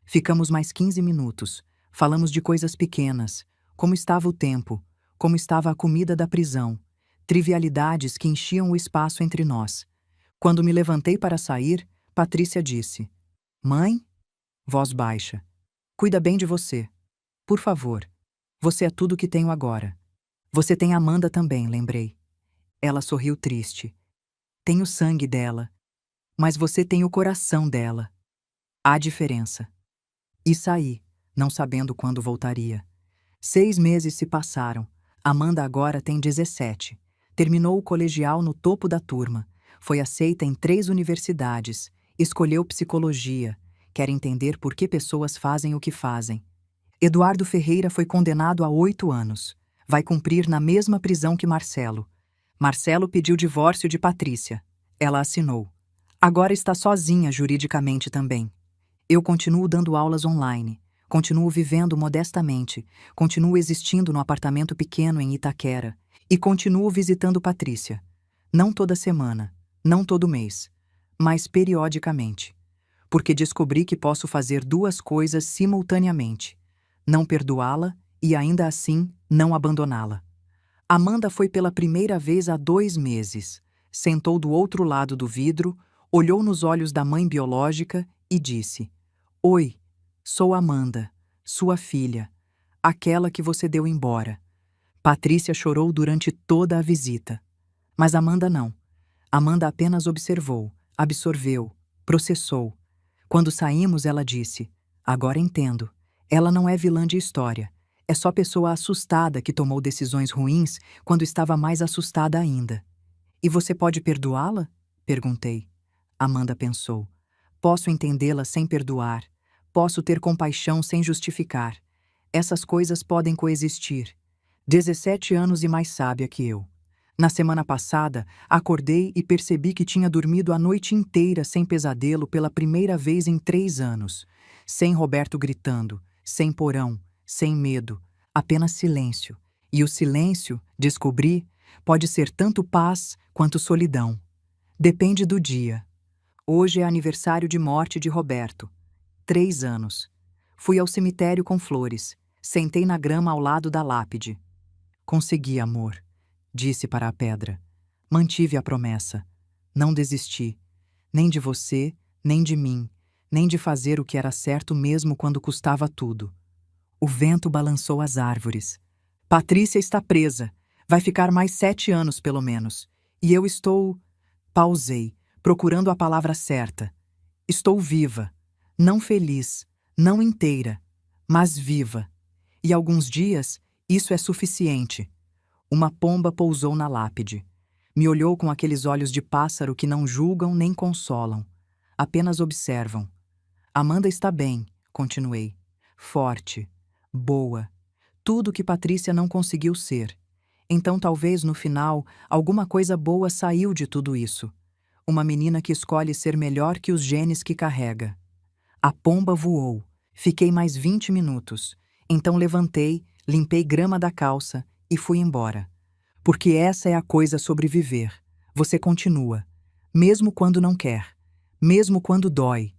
Ficamos mais 15 minutos. Falamos de coisas pequenas, como estava o tempo, como estava a comida da prisão, trivialidades que enchiam o espaço entre nós. Quando me levantei para sair, Patrícia disse: Mãe? Voz baixa. Cuida bem de você. Por favor. Você é tudo o que tenho agora. Você tem Amanda também, lembrei. Ela sorriu triste. Tenho o sangue dela, mas você tem o coração dela. Há diferença. E saí, não sabendo quando voltaria. 6 meses se passaram. Amanda agora tem 17. Terminou o colegial no topo da turma. Foi aceita em 3 universidades. Escolheu psicologia. quer entender por que pessoas fazem o que fazem. Eduardo Ferreira foi condenado a 8 anos. Vai cumprir na mesma prisão que Marcelo. Marcelo pediu divórcio de Patrícia. Ela assinou. Agora está sozinha juridicamente também. Eu continuo dando aulas online. Continuo vivendo modestamente. Continuo existindo no apartamento pequeno em Itaquera. E continuo visitando Patrícia. Não toda semana, não todo mês, mas periodicamente. Porque descobri que posso fazer duas coisas simultaneamente: não perdoá-la e, ainda assim, não abandoná-la. Amanda foi pela primeira vez há 2 meses. Sentou do outro lado do vidro, olhou nos olhos da mãe biológica e disse: Oi, sou Amanda, sua filha, aquela que você deu embora. Patrícia chorou durante toda a visita. Mas Amanda não. Amanda apenas observou, absorveu, processou. Quando saímos, ela disse: Agora entendo. Ela não é vilã de história. É só pessoa assustada que tomou decisões ruins quando estava mais assustada ainda. E você pode perdoá-la? Perguntei. Amanda pensou. Posso entendê-la sem perdoar. Posso ter compaixão sem justificar. Essas coisas podem coexistir. 17 anos e mais sábia que eu. Na semana passada, acordei e percebi que tinha dormido a noite inteira sem pesadelo pela primeira vez em 3 anos. Sem Roberto gritando, sem porão, sem medo, apenas silêncio. E o silêncio, descobri, pode ser tanto paz quanto solidão. Depende do dia. Hoje é aniversário de morte de Roberto. 3 anos. Fui ao cemitério com flores. Sentei na grama ao lado da lápide. Consegui, amor, disse para a pedra. Mantive a promessa. Não desisti. Nem de você, nem de mim, nem de fazer o que era certo mesmo quando custava tudo. O vento balançou as árvores. Patrícia está presa. Vai ficar mais 7 anos, pelo menos. E eu estou... Pausei, procurando a palavra certa. Estou viva. Não feliz, não inteira, mas viva. E alguns dias, isso é suficiente. Uma pomba pousou na lápide. Me olhou com aqueles olhos de pássaro que não julgam nem consolam. Apenas observam. Amanda está bem, continuei. Forte, boa. Tudo que Patrícia não conseguiu ser. Então talvez, no final, alguma coisa boa saiu de tudo isso. Uma menina que escolhe ser melhor que os genes que carrega. A pomba voou. Fiquei mais 20 minutos. Então levantei, limpei grama da calça e fui embora. Porque essa é a coisa sobre viver. Você continua. Mesmo quando não quer. Mesmo quando dói.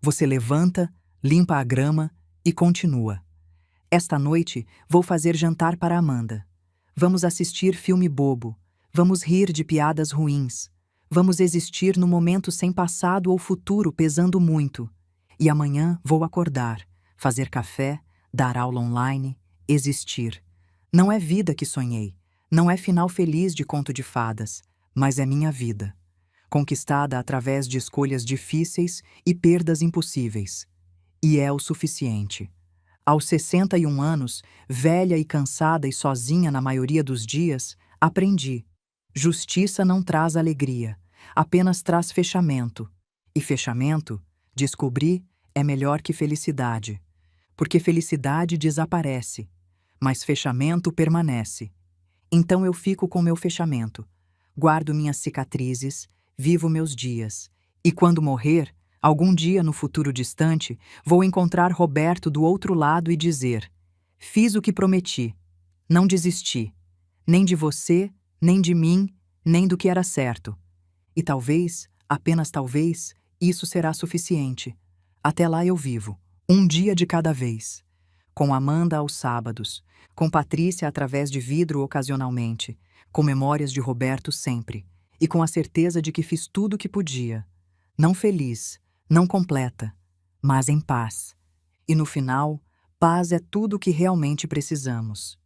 Você levanta, limpa a grama e continua. Esta noite vou fazer jantar para Amanda. Vamos assistir filme bobo. Vamos rir de piadas ruins. Vamos existir no momento sem passado ou futuro pesando muito. E amanhã vou acordar, fazer café, dar aula online, existir. Não é vida que sonhei, não é final feliz de conto de fadas, mas é minha vida. Conquistada através de escolhas difíceis e perdas impossíveis. E é o suficiente. Aos 61 anos, velha e cansada e sozinha na maioria dos dias, aprendi. Justiça não traz alegria, apenas traz fechamento. E fechamento, descobri, é melhor que felicidade. Porque felicidade desaparece, mas fechamento permanece. Então eu fico com meu fechamento, guardo minhas cicatrizes, vivo meus dias. E quando morrer, algum dia no futuro distante, vou encontrar Roberto do outro lado e dizer: fiz o que prometi, não desisti, nem de você, nem de mim, nem do que era certo. E talvez, apenas talvez, isso será suficiente. Até lá eu vivo, um dia de cada vez. Com Amanda aos sábados, com Patrícia através de vidro ocasionalmente, com memórias de Roberto sempre, e com a certeza de que fiz tudo o que podia. Não feliz, não completa, mas em paz. E no final, paz é tudo o que realmente precisamos.